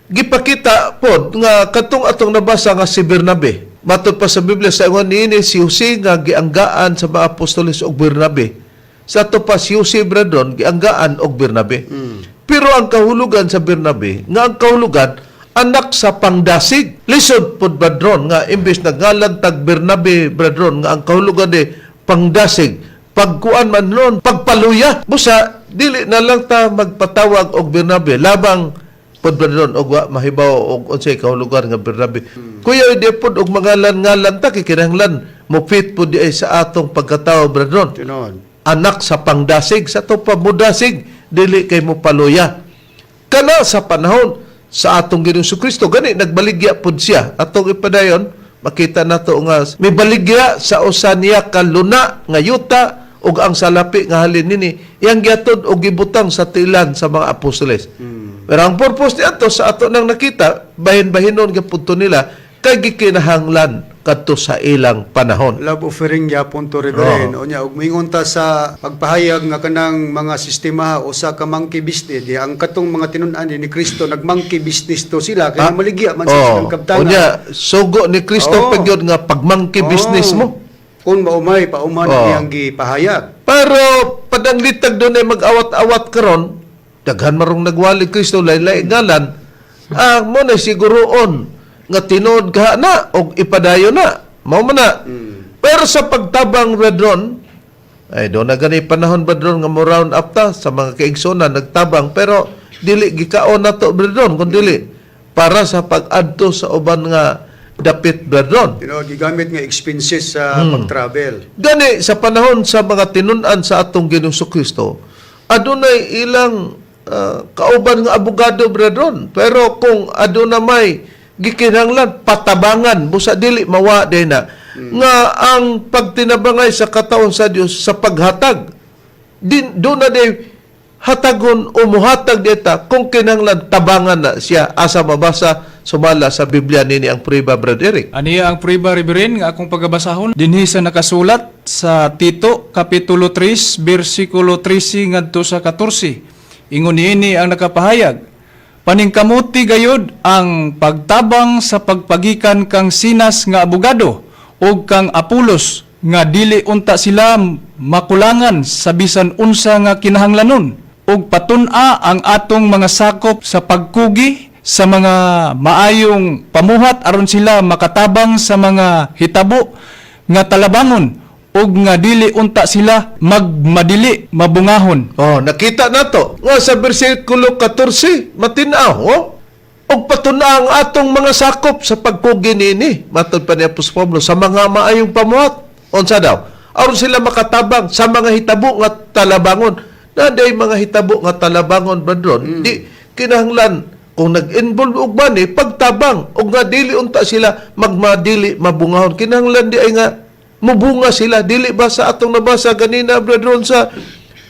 gipakita po, nga katong atong nabasa nga si Bernabe. Matod pa sa Biblia, sa ingon niini si Jose nga gianggaan sa mga apostoles og Bernabe. Sa to pa si Jose Bradon, gianggaan og Bernabe. Pero ang kahulugan sa Bernabe, nga ang kahulugan, anak sa pangdasig. Lisod pod bradron nga imbes nagalan tag Bernabe bradron nga ang kahulugan de pangdasig. Pagkuan man ron, pagpaluya. Busa dili na lang ta magpatawag og Bernabe labang pod bradron og wa mahibaw og unsay kahulugan nga Bernabe. Kuya di pod og mangalan-ngalan ta kay kinahanglan mo fit pod di ay sa atong pagkatao bradron.
Tinuod.
Anak sa pangdasig sa to pamudasig dili kay mo paluya. Kana sa panahon sa atong Ginoong Kristo gani nagbaligya pud siya atong ipadayon makita nato nga may baligya sa usa niya ka luna nga yuta ug ang salapi nga halin nini iyang giatod og gibutang sa tilan sa mga apostoles. Pero ang purpose niadto sa ato nang nakita bahin-bahinon gyapon nila kay gikinahanglan kadto sa ilang panahon.
Love offering yapon to Reverend. O niya, ug moingon ta sa pagpahayag nga kanang mga sistema usa ka monkey business. Di, ang katong mga tinun-an ni Kristo nag-monkey business to sila kaya maligya man sa silang kabtangan.
O niya, sugo ni Kristo pagyod nga pagmangki business mo.
Kung maumay, pauman iyang gipahayag.
Pero padanglitag doon ay mag-awat-awat karon, daghan marong nagwali Kristo laylay ngalan, mo na siguroon nga tinod ka na o ipadayo na. Mao man na. Pero sa pagtabang brethren, ay doon na gani panahon brethren nga mo round up ta sa mga kaigsonan nagtabang pero dili gikaon na to brethren kun dili para sa pag-adto sa uban nga dapit brethren.
Tinuod, gigamit nga expenses sa pag-travel.
Gani sa panahon sa mga tinun-an sa atong Ginoong Kristo, adunay ilang kauban nga abogado brethren. Pero kung aduna may gikinahanglan patabangan busa dili mawa day na nga ang pagtinabangay sa kataon sa Dios sa paghatag do na day hatagon o muhatag dita kung kinahanglan tabangan na siya asa mabasa sumala sa Biblia nini ang priba Brad Eric.
Aniya ang priba Reverend nga akong pagabasahon dinhi sa nakasulat sa Tito kapitulo 3 bersikulo 13 ngadto sa 14. Ingon niini ang nakapahayag, paningkamuti gayud ang pagtabang sa pagpagikan kang Sinas nga abogado ug kang Apolos nga dili unta sila makulangan sa bisan unsa nga kinahanglanon ug patun-a ang atong mga sakop sa pagkugi sa mga maayong pamuhat aron sila makatabang sa mga hitabo nga talabangon ug nga dili unta sila magmadili mabungahon.
Oh, nakita na to. Nga sa bersikulo 14, matinaw, oh. Og patuna ang atong mga sakop sa pagpugi niini, matod pa ni Apostol Pablo, sa mga maayong pamuhat. Unsa daw? Aron sila makatabang sa mga hitabo nga talabangon. Naday mga hitabo nga talabangon bradron, di kinahanglan kung nag-involve og bani pagtabang og nga dili unta sila magmadili mabungahon. Kinahanglan di ay nga mubunga sila, dili ba sa atong nabasa ganina bradron sa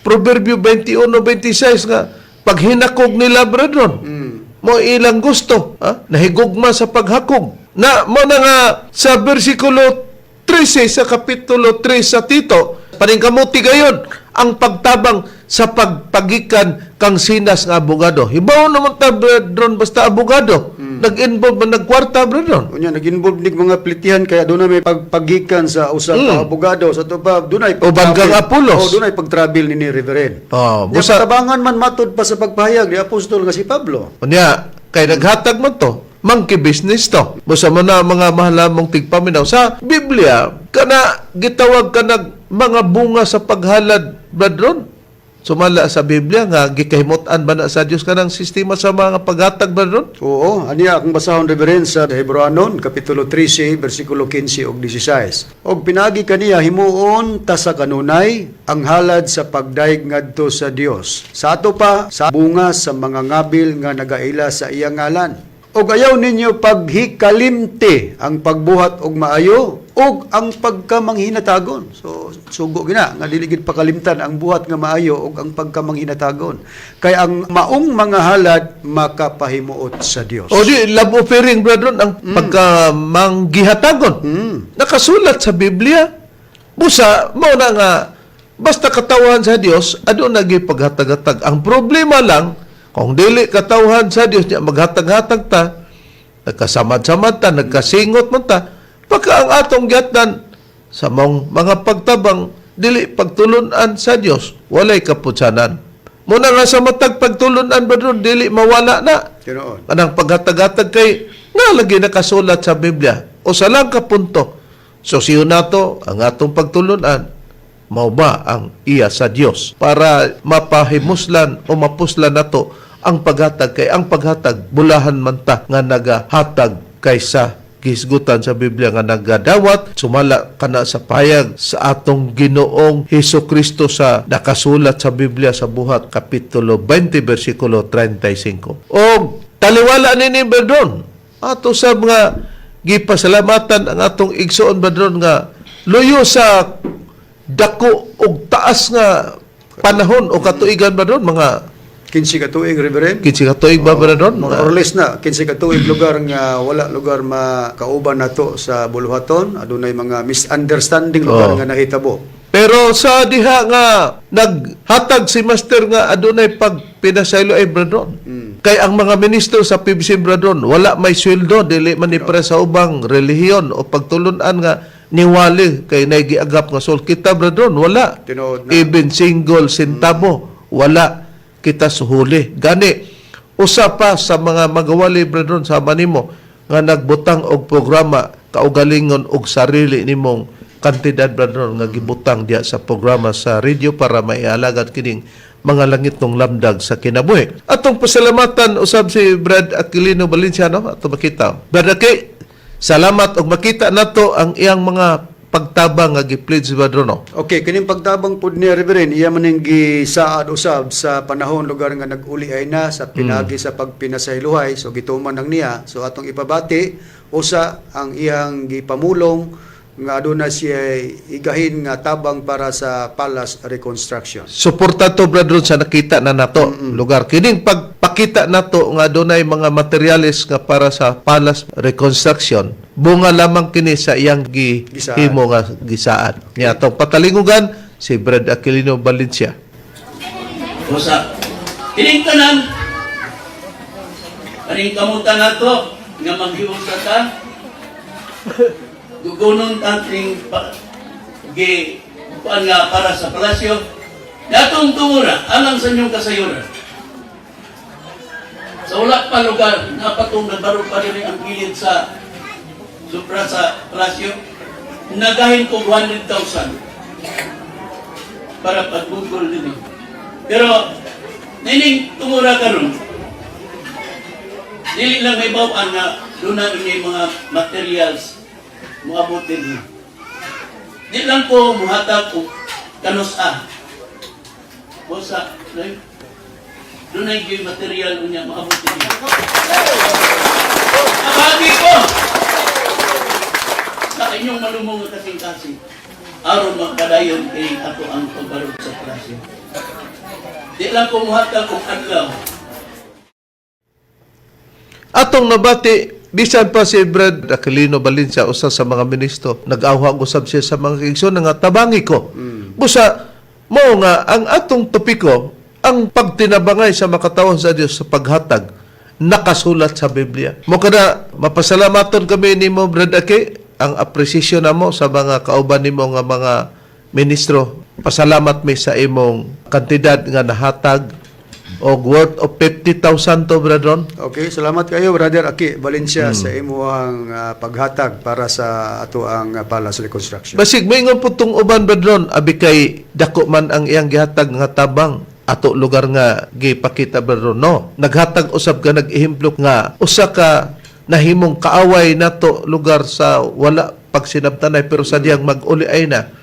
Proverbio 21:26 nga paghinakog nila bradron. Mo ilang gusto, ha? Nahigugma sa paghakog. Na mo na nga sa bersikulo 13 sa kapitulo 3 sa Tito, paningkamuti gayon ang pagtabang sa pagpagikan kang sinas nga abogado. Hibaw naman ta bradron basta abogado. Nag-involve man nagkwarta bradron.
Unya nag-involve nig mga plitihan kaya doon na may pagpagikan sa usa ka abogado sa to pa doon ay
Uban kang Apolos.
doon ay pag-travel ni Reverend.
Oh,
Nya
busa
tabangan man matod pa sa pagpahayag ni apostol nga si Pablo.
unya kay naghatag man to. Monkey business to. Busa mo na mga mahalamong tigpaminaw. Sa Biblia, kana gitawag ka ng mga bunga sa paghalad, bradron. Sumala sa Biblia nga gikahimutan ba na sa Dios kanang sistema sa mga paghatag bradron?
Oo, aniya akong basahon Reverend sa Hebreanon kapitulo 13 bersikulo 15 ug 16. Og pinagi kaniya himuon ta sa kanunay ang halad sa pagdaig ngadto sa Dios. Sa ato pa sa bunga sa mga ngabil nga nagaila sa iyang ngalan. Og ayaw ninyo paghikalimte ang pagbuhat og maayo og ang pagkamanghinatagon. So sugo gina nga dili gid pakalimtan ang buhat nga maayo og ang pagkamanghinatagon. Kay ang maong mga halad makapahimuot sa Dios.
O di, love offering, bradron, ang pagkamanggihatagon. Nakasulat sa Biblia. Busa, mo na nga, basta katawan sa Dios, ano naging paghatag-hatag. Ang problema lang, kung dili katawhan sa Dios niya maghatag-hatag ta, nagkasamad-samad ta, nagkasingot man ta, pagka ang atong gihatdan sa mga pagtabang, dili pagtulunan sa Dios, walay kaputsanan. Muna nga sa matag pagtulunan ba doon, dili mawala na.
Tinuod.
Anang paghatag-hatag kay nalagi nakasulat sa Biblia. O sa lang ka punto, sosiyo nato ang atong pagtulunan, mao ba ang iya sa Dios para mapahimuslan o mapuslan nato ang paghatag kay ang paghatag bulahan man ta nga nagahatag kaysa gisgutan sa Biblia nga nagadawat sumala kana sa payag sa atong Ginoong Hesukristo sa nakasulat sa Biblia sa Buhat kapitulo 20 bersikulo 35. O taliwala ni berdon ato sa mga gipasalamatan ang atong igsoon berdon nga luyo sa dako og taas nga panahon o katuigan ba doon mga
15 ka tuig, Reverend.
kinsi katuig ba ba doon
More or less na 15 ka tuig lugar nga wala lugar makauban nato sa buluhaton, adunay mga misunderstanding lugar nga nahitabo.
pero sa diha nga naghatag si master nga adunay pagpinasaylo ay bradon kay ang mga ministro sa PBC bradon wala may sweldo dili man ipre sa ubang relihiyon o pagtulunan nga niwali kay nagiagap nga sol kita bradon wala
Tinuod na.
even single centavo wala kita suhuli gani usa pa sa mga magawali bradon sa nimo nga nagbutang og programa kaugalingon og sarili nimong kantidad bradon nga gibutang diya sa programa sa radio para maialagad kining mga langit ng lamdag sa kinabuhi. Atong pasalamatan usab si Brad Aquilino Valenciano ato makita. Brad Aki, salamat og makita nato ang iyang mga pagtabang nga gi-pledge ba drono.
Okay, kining pagtabang pud ni Reverend iya man ning gisaad usab sa panahon lugar nga nag-uli ay na sa pinagi sa pagpinasaylohay so gituman nang niya so atong ipabati usa ang iyang gipamulong nga aduna siya igahin nga tabang para sa Palace Reconstruction.
Suporta to bradron sa nakita na nato lugar kining pagpakita nato nga adunay mga materyales nga para sa Palace Reconstruction bunga lamang kini sa iyang gihimo nga gisaan. Nya atong patalingugan si Brad Aquilino Valencia.
Usa, kining tanan, kaning kamutan nato nga maghiwag sa ta, gugunon ating paan nga para sa palasyo, datong tumura, alang sa inyong kasayuran. Sa wala pa lugar, napatong nagbarog pa rin ang gilid sa supra sa palasyo, nagahin ko 100,000 para pag-google din. Pero, nining tumura karon, dili lang may bawaan na doon na may mga materials muabot din. Di lang ko muhatag ko kanusa. Bosa, doon na yung material niya muabot din. Abagi ko! Sa inyong malumong kasing-kasing, aron magpadayon kay ato ang pagbarog sa klase. Di lang ko muhatag kung adlaw.
Atong nabati, bisan pa si Brad Aquilino Valencia, usa sa mga ministro, nag-awhag usab siya sa mga kaigsoon nga tabangi ko. Busa, mo nga, ang atong topiko, ang pagtinabangay sa makatawhan sa Dios sa paghatag, nakasulat sa Biblia. Mo kada, mapasalamaton kami ni mo, Brad Aki, ang apresiasyon na mo sa mga kauban nimo nga mga ministro. Pasalamat mi sa imong kantidad nga nahatag og worth of 50,000 to, Bradron.
Okay, salamat kayo, Brother Aki Valencia, sa imuhang paghatag para sa ato ang Palace Reconstruction.
Basig, may nga po itong uban, Bradron, abi kay dako man ang iyang gihatag nga tabang ato lugar nga gipakita, Bradron. No, naghatag usab ka, nag-ihimplok nga usa ka nahimong kaaway nato lugar sa wala pagsinabtanay, pero sa diyang mag-uli ay na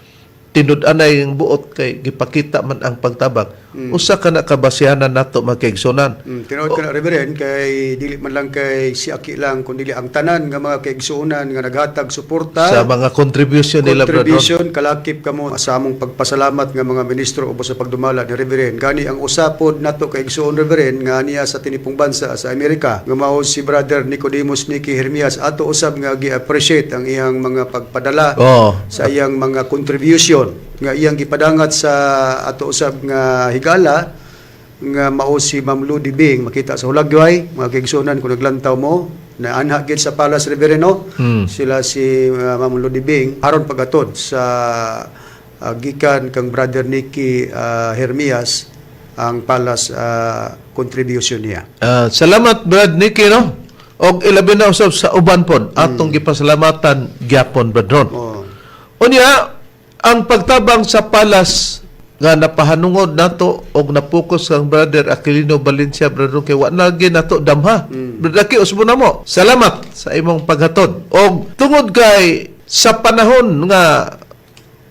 tinud-anay ang buot kay gipakita man ang pagtabang. Usa ka na kabasyanan nato magkaigsunan.
Tinood ka na, Reverend, kay dili man lang kay si Aki lang, kundi ang tanan nga mga kaigsuonan nga naghatag suporta
Sa mga contribution nila, Bradron.
contribution, kalakip kamo sa among pagpasalamat nga mga ministro ubos sa pagdumala ni Reverend. Gani ang usapod nato kaigsuon, Reverend, nga niya sa tinipong bansa sa Amerika, nga mao si Brother Nicodemus Nicky Hermias, ato usab nga gi-appreciate ang iyang mga pagpadala sa iyang mga contribution nga iyang gipadangat sa ato usab nga higala nga mao si Ma'am Ludi Bing, makita sa Hulagway, mga kaigsuonan kung naglantaw mo na anha gid sa Palace Revereno, sila si Ma'am Ludi Bing aron pagatod sa gikan kang Brother Nicky Hermias ang Palace contribution niya.
Salamat, Brad Nicky, no? Og ilabi na usab sa uban pon atong gipasalamatan gyapon, Bradron. Unya, ang pagtabang sa palas nga napahanungod nato og napokus kang Brother Aquilino Valencia, Bradron, kay wa na gyud nato damha. Brother Aki, usbo na mo. Salamat sa imong paghatod. Og tungod kay sa panahon nga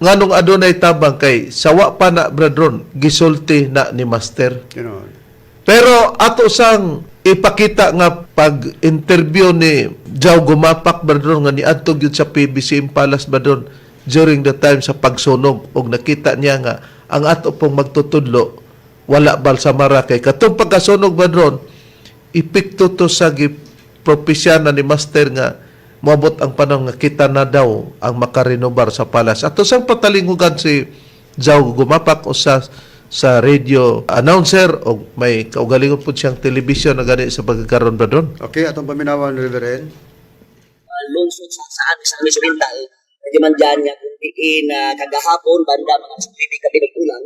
nganong adunay tabang kay sawa pa na, Bradron, gisulti na ni Master.
You know,
Pero ato sang ipakita nga pag-interview ni Jao Gumapak, Bradron, nga niadto gyud sa PBC Palace, Bradron, during the time sa pagsunog, og nakita niya nga ang ato pong magtutudlo wala balsamara kay katong pagkasunog, Bradron, ipikto to sa gipropisya na ni Master nga moabot ang panahon nga kita na daw ang makarenobar sa Palace. Ato sang patalingugan si Jao Gumapak usa sa radio announcer o may kaugalingon po siyang television na gani sa pagkakaroon, Bradron.
okay, atong paminawan, Reverend.
Lungsod sa amin sumental, di man dyan nga kung diin kagahapon, banda mga sakribi kami nagkulang,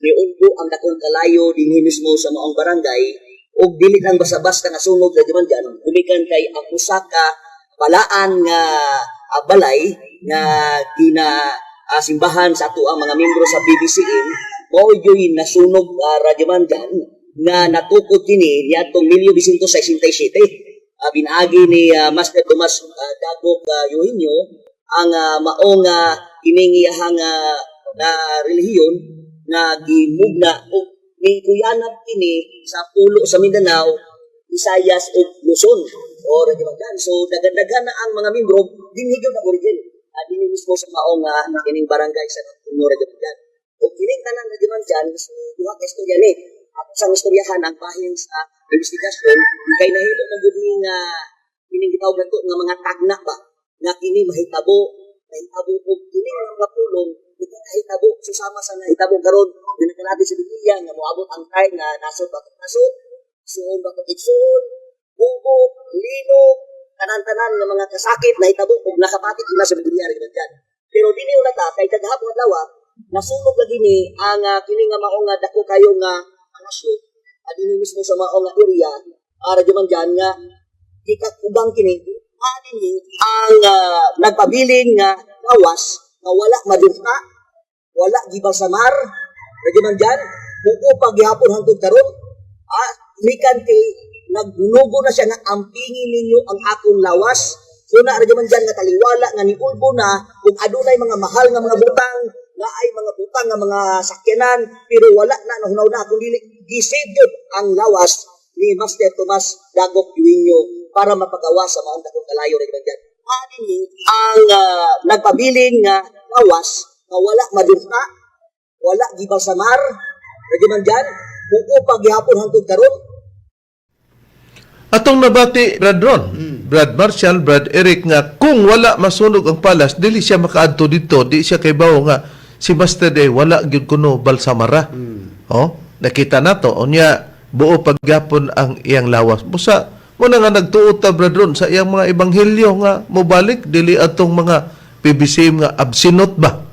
niundo ang dakong kalayo din mismo sa maong barangay, o dili lang basa-basta nga sunog na di man dyan, gumikan kay ang usaka balaan nga balay nga simbahan sa ato ang mga membro sa BBCN, mao yoy nasunog radyaman dyan, nga natukod kini niadtong 1967. Binaagi ni Master Tomas Dagok Eugenio ang maong iningiyahang na relihiyon na gimugna o mingkuyanap kini sa pulo sa Mindanao, Visayas o Luzon o radyaman. So daghan na ang mga membro dinhigog na origin dini mismo sa maong kining barangay sa Puno radyaman. O kining tanan radyaman dyan si duha ka istorya ni ako sa istoryahan ang bahin sa investigasyon kay nahilo man gud nga kining gitawag nato nga mga tagna ba nga kini mahitabo og kini nga mga pulong mahitabo susama sa nahitabo karon ginakanadi sa Biblia nga moabot ang time nga nasod suon batok igsoon bubo lino tanan-tanan nga mga kasakit nahitabo og nakapatik na sa Biblia rin dyan. Pero dili ulata kay kagahapon adlaw nasunog lagi ni ang kini nga maong dako kayo nga alasyo adini mismo sa maong area radyaman dyan nga ikatubang kini adini ang nagpabilin nga lawas nga wala madurta, wala gibalsamar, radyaman dyan, buko paghihapon hangtod karon, likan kay nagnugo na siya na ampingin ninyo ang akong lawas. So na radyaman dyan nga taliwala nga niulbo na kung adunay mga mahal nga mga butang, nga ay mga butang nga mga sakyanan, pero wala na nahunaw na kung dili gisidjud ang lawas ni Master Tomas Dagok Yuinyo para mapagawa sa mga takong kalayo radyaman dyan. Ani ang nagpabiling nga lawas nga wala madurta, wala gibalsamar, radyaman dyan, buko paghihapon hangtod karon.
Atong nabati, Brad Ron, Brad Marshall, Brad Eric, nga kung wala masunog ang palas, dili siya makaadto dito, di siya kay bawo nga si Master Day, wala gyud kuno balsamara. Oh, nakita nato, unya buo pagyapon ang iyang lawas. Busa, muna nga nagtuot ta, Brad Ron, sa iyang mga ebanghelyo nga mobalik, dili atong mga PBCM nga absinot ba?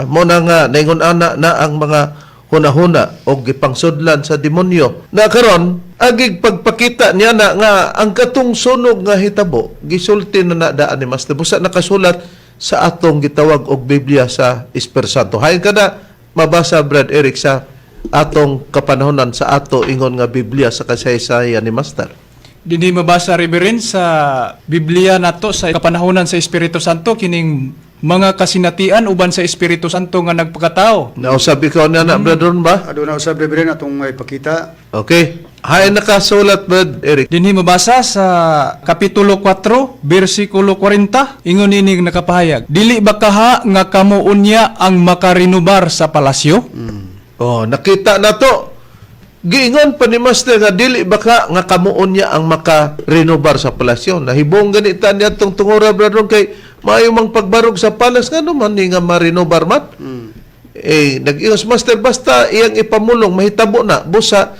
Muna nga, naingon ana na ang mga huna-huna o gipangsudlan sa demonyo. Na karon agig pagpakita niya na nga ang katong sunog nga hitabo gisulti na nadaan ni Master. Busa nakasulat sa atong gitawag og Biblia sa Espiritu Santo. Hay kada mabasa, Brad Eric, sa atong kapanahonan sa ato ingon nga Biblia sa kasaysayan ni Master.
Dinhi mabasa, Reverend, sa Biblia nato sa kapanahonan sa Espiritu Santo kining mga kasinatian uban sa Espiritu Santo nga nagpakatao.
Nausab ikaw na Brad Ron ba?
Aduna usab Reverend atong may pakita.
Okay. Hay nakasulat, Brad Eric.
Dinhi mabasa sa Kapitulo 4, versikulo 40, ingon ining nakapahayag, dili ba kaha nga kamo unya ang makarinubar sa palasyo?
Oh, nakita na to. Giingon pa ni Master nga dili baka nga kamuon niya ang makarenobar sa palasyo. Nahibong ganita niya tong tungora, Brad Ron, kay maayo mang pagbarog sa palas nga naman ni nga marenobar mat. Nag-ios Master basta iyang ipamulong mahitabo na busa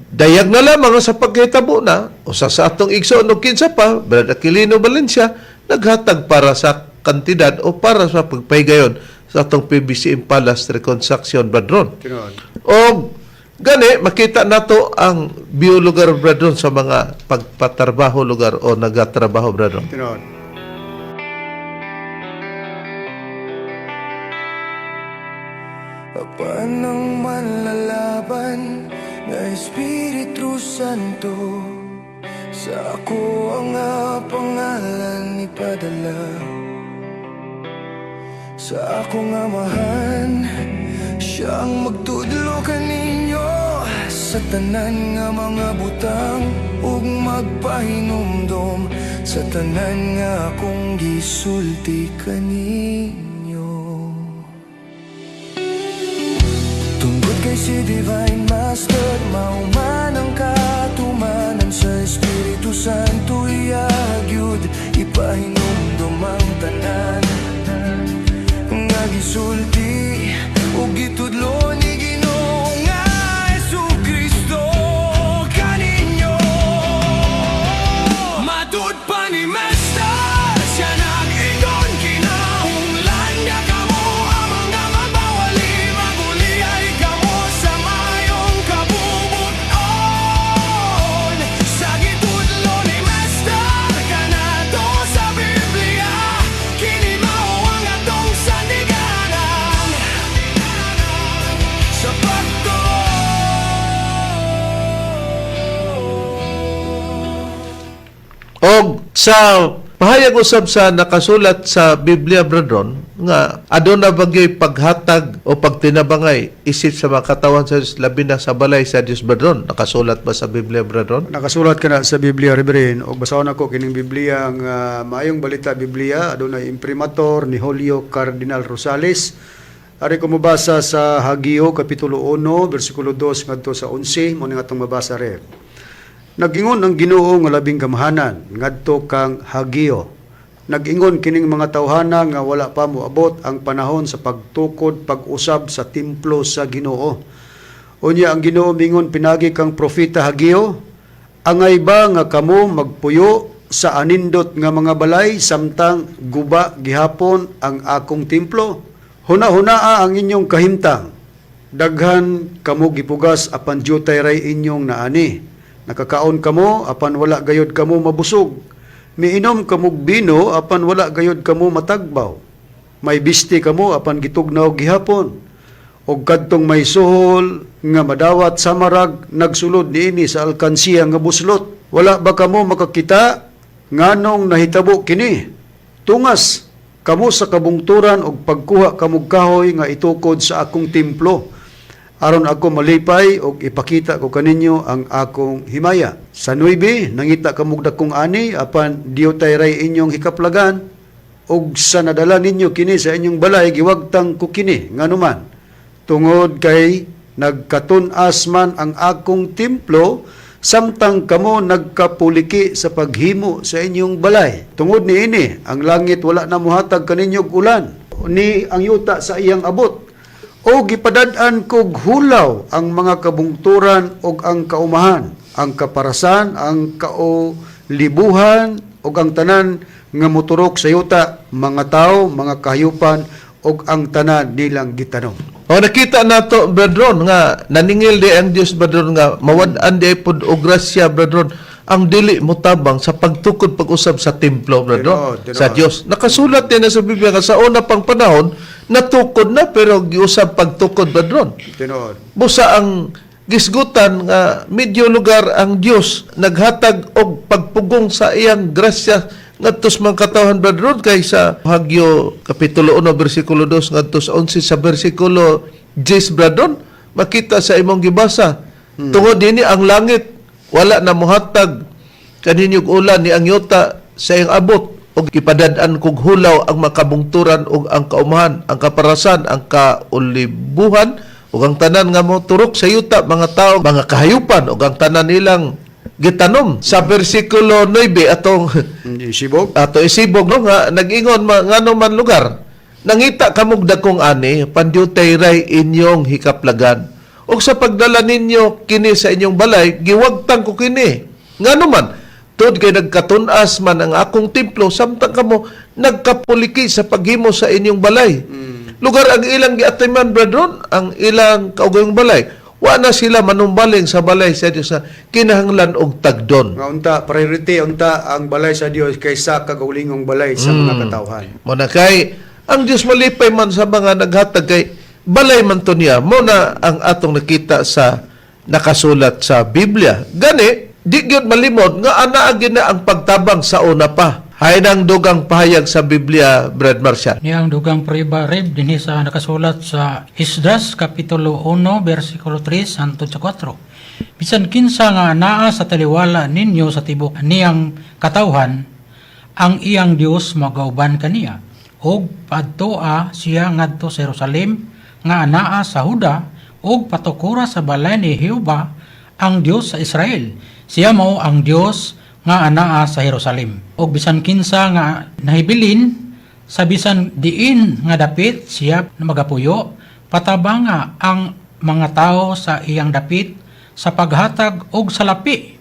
dayag na lamang sa paghitabo na o sa atong igsoon og kinsa pa, Brad Aquilino Valencia naghatag para sa kantidad o para sa pagpahigayon sa atong PBCM Palace Reconstruction, Brad Ron.
Tinuod.
O gani, makita nato ang biolugar, Brad Ron, sa mga pagpatrabaho lugar o nagatrabaho, Brad Ron.
Tinuod.
Paanong manlalaban na Espiritu Santo sa ako ang pangalan ipadala sa akong amahan siyang magtudlo kaninyo sa tanan nga mga butang ug magpahinumdom sa tanan nga akong gisulti kaninyo. Tungkol kay si Divine Master, mauman ang katumanan sa Espiritu Santo, iyagyud ipahinumdum ang tanan nga gisulti ug gitudlo ni Ginoo nga Jesucristo kaninyo. Matud pa ni Master, siya nag-ingon kinahanglan nga kamo amang nga mabawali maguliyay kamo sa mayong kabubuton. Sa gitudlo ni Master kanato sa Biblia, kini mao ang atong sandiganan sa pagtuo.
O sa pahayag usab sa nakasulat sa Biblia, Brad Ron, nga aduna bagay paghatag o pagtinabangay isip sa mga katawan sa Diyos, labi na sa balay sa Diyos, Brad Ron. Nakasulat ba sa Biblia, Brad Ron?
Nakasulat ka na sa Biblia, Reverend, o basahon ako kining Biblia ang maayong balita Biblia, adunay imprimatur ni Julio Cardinal Rosales. Ari ko mabasa sa Hagio Kapitulo 1, versikulo 2 ngadto sa 11, mo ning atong mabasa re. Nagingon ang Ginoo nga labing kamahanan ngadto kang Hagio. Nagingon kining mga tawhana nga wala pa moabot ang panahon sa pagtukod pag-usab sa templo sa Ginoo. Unya ang Ginoo mingon pinagi kang propeta Hagio, angay ba nga kamo magpuyo sa anindot nga mga balay samtang guba gihapon ang akong templo? Huna-hunaa ang inyong kahimtang. Daghan kamo gipugas apan jutay ray inyong naani. Nakakaon kamo apan wala gayod kamo mabusog. Miinom kamo bino apan wala gayod kamo matagbaw. may bisti kamo apan gitugnaw gihapon. Og kadtong may suhol nga madawat sa marag nagsulod niini sa alkansiya nga buslot. Wala ba kamo makakita nganong nahitabo kini? Tungas kamo sa kabungturan og pagkuha kamog kahoy nga itukod sa akong templo. Aron ako malipay og ipakita ko kaninyo ang akong himaya. Sa 9, nangita kamog dakong ani apan diotay ray inyong hikaplagan og sa nadala ninyo kini sa inyong balay giwagtang ko kini nganuman. Tungod kay nagkatun-as man ang akong templo samtang kamo nagkapuliki sa paghimo sa inyong balay. Tungod niini ang langit wala na mohatag kaninyo og ulan ni ang yuta sa iyang abot. O gipadad-an kog hulaw ang mga kabungturan og ang kaumahan, ang kaparasan, ang kaulibuhan og ang tanan nga moturok sa yuta, mga tao, mga kahayupan og ang tanan nilang gitanom.
O nakita nato brethren nga naningil di ang Dios brethren nga mawad-an di pod og grasya brethren ang dili motabang sa pagtukod pag-usab sa templo brethren
Tinuod.
sa Dios. Nakasulat din na sa Biblia nga sa una pang panahon natukod na pero giusab pagtukod brethren.
Tinuod.
Busa ang gisgutan nga medyo lugar ang Dios naghatag og pagpugong sa iyang grasya ngadtos mga katawhan brethren kay sa Hagyo kapitulo 1 bersikulo 2 ngadtos 11 sa bersikulo 10 brethren makita sa imong gibasa tungod dinhi ang langit wala na mohatag kaninyong ulan ni ang yuta sa iyang abot og ipadad-an kog hulaw ang makabungturan og ang kaumahan ang kaparasan ang kaulibuhan ug ang tanan nga moturok sa yuta mga tao mga kahayupan ug ang tanan nilang gitanom sa bersikulo 9 atong
Isibog.
ato isibog no nga nag-ingon ngano man lugar nangita kamog dakong ani pandiutay ray inyong hikaplagan ug sa pagdala ninyo kini sa inyong balay giwagtang ko kini ngano man tod kay nagkatun-as man ang akong templo samtang kamo nagkapuliki sa paghimo sa inyong balay lugar ang ilang giatiman brethren ang ilang kaugayong balay wa na sila manumbaling sa balay sa Dios na kinahanglan og tagdon.
Nga unta, priority unta ang balay sa Dios kaysa kagaulingong balay sa mga katawhan.
Mo na kay ang Dios malipay man sa mga naghatag kay balay man to niya. Mo na ang atong nakita sa nakasulat sa Biblia. Gani di gyud malimod nga anaa gyud na ang pagtabang sa una pa. Hay nang dugang pahayag sa Biblia, Brad Marcial.
Niyang dugang pribarib dinhi sa nakasulat sa Esdras kapitulo 1 bersikulo 3 hangtod sa 4. Bisan kinsa nga naa sa taliwala ninyo sa tibok niyang katawhan ang iyang Dios magauban kaniya og padtoa siya ngadto sa Jerusalem nga anaa sa Huda og patukura sa balay ni Jehova ang Dios sa Israel. Siya mao ang Dios nga anaa sa Jerusalem. Og bisan kinsa nga nahibilin sa bisan diin nga dapit siya magapuyo, patabanga ang mga tao sa iyang dapit sa paghatag og sa lapi,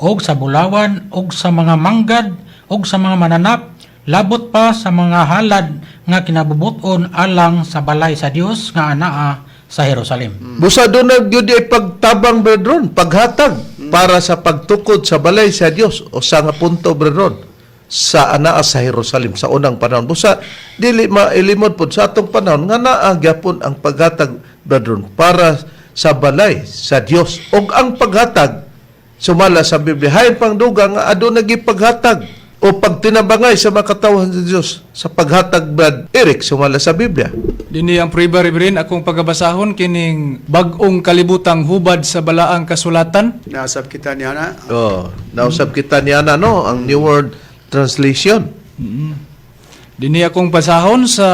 og sa bulawan, og sa mga manggad, og sa mga mananap, labot pa sa mga halad nga kinabubuton alang sa balay sa Dios nga anaa sa Jerusalem.
Busa doon na gyud ay pagtabang brethren, paghatag para sa pagtukod sa balay sa Dios o sa nga punto brethren sa anaa sa Jerusalem sa unang panahon. Busa dili mailimod pod sa atong panahon nga naa gyapon ang paghatag brethren para sa balay sa Dios ug ang paghatag sumala sa Biblia hay pangdugang nga aduna gipaghatag o pagtinabangay sa makatawhan sa Dios sa paghatag Brad Eric sumala sa Biblia.
Dini ang pribarib rin akong pagabasahon kining bag-ong kalibutang hubad sa balaang kasulatan.
Nasab kita niya na.
Oh, nausab kita niya na no ang New World Translation.
Dini akong basahon sa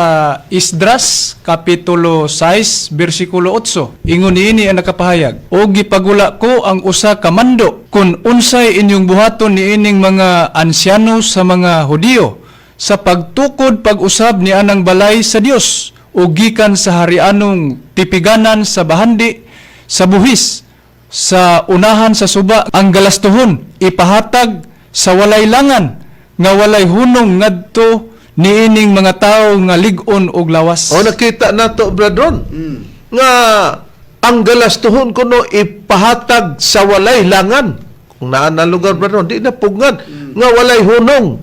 Esdras kapitulo 6 bersikulo 8. Ingon niini ang nakapahayag. O gipagula ko ang usa ka mando kun unsay inyong buhaton niining mga ansyano sa mga Hudiyo sa pagtukod pag-usab ni anang balay sa Dios o gikan sa harianong tipiganan sa bahandi sa buhis sa unahan sa suba ang galastuhon ipahatag sa walay langan nga walay hunong ngadto niining mga tao nga lig-on og lawas.
O nakita nato brethren nga ang galastuhon kuno ipahatag sa walay langan. Kung naa na lugar brethren di na pugngad nga walay hunong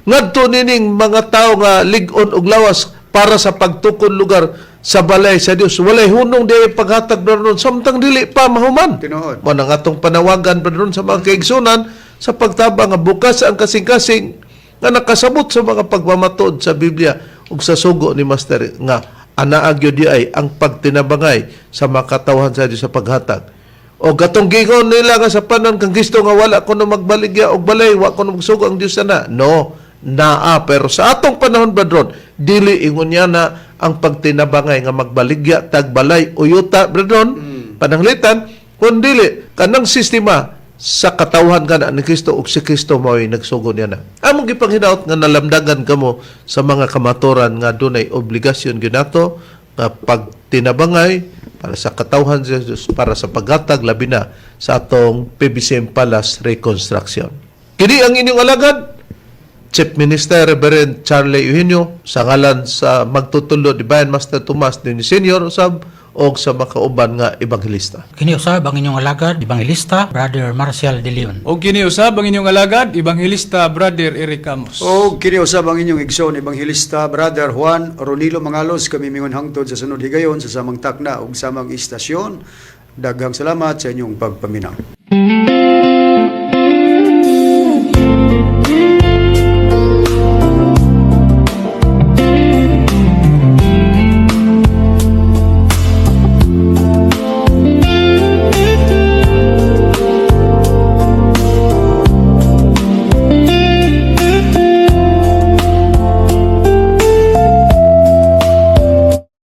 ngadto nining mga tao nga lig-on og lawas para sa pagtukod lugar sa balay sa Dios. Walay hunong di paghatag Brother, samtang dili pa mahuman.
Tinuod.
Mo nang atong panawagan Brother, sa mga kaigsunan sa pagtabang nga bukas ang kasing-kasing nga nakasabot sa mga pagmamatod sa Biblia ug sa sugo ni Master nga anaa gyud di ay ang pagtinabangay sa makatawhan sa Dios sa paghatag. O gatong gingon nila nga sa panon kang Kristo nga wala kuno magbaligya og balay, wa kuno magsugo ang Dios na. No, naa, pero sa atong panahon Brethren, dili ingon niya na ang pagtinabangay nga magbaligya tagbalay uyuta Brethren, pananglitan kun dili kanang sistema sa katawhan kana ni Kristo ug si Kristo mao'y nagsugo niya na. Among gipanghinaot nga nalamdagan kamo sa mga kamaturan nga dunay obligasyon ginato nga pagtinabangay para sa katawhan sa Dios, para sa paghatag labi na sa atong PBCM Palace Reconstruction. Kini ang inyong alagad, Chief Minister Reverend Charlie Eugenio, sa ngalan sa magtutulo Divine Master Tomas din Senior usab o sa makauban nga ebanghelista.
Kini usab ang inyong alagad, Evangelista Brother Marcial De Leon.
O kiniusab ang inyong alagad, Evangelista Brother Eric Camos.
O kiniusab ang inyong igsoon, Evangelista Brother Juan Ronilo Mangalos, kami mingon hangtod sa sunod higayon sa samang takna ug samang istasyon. Daghang salamat sa inyong pagpaminaw.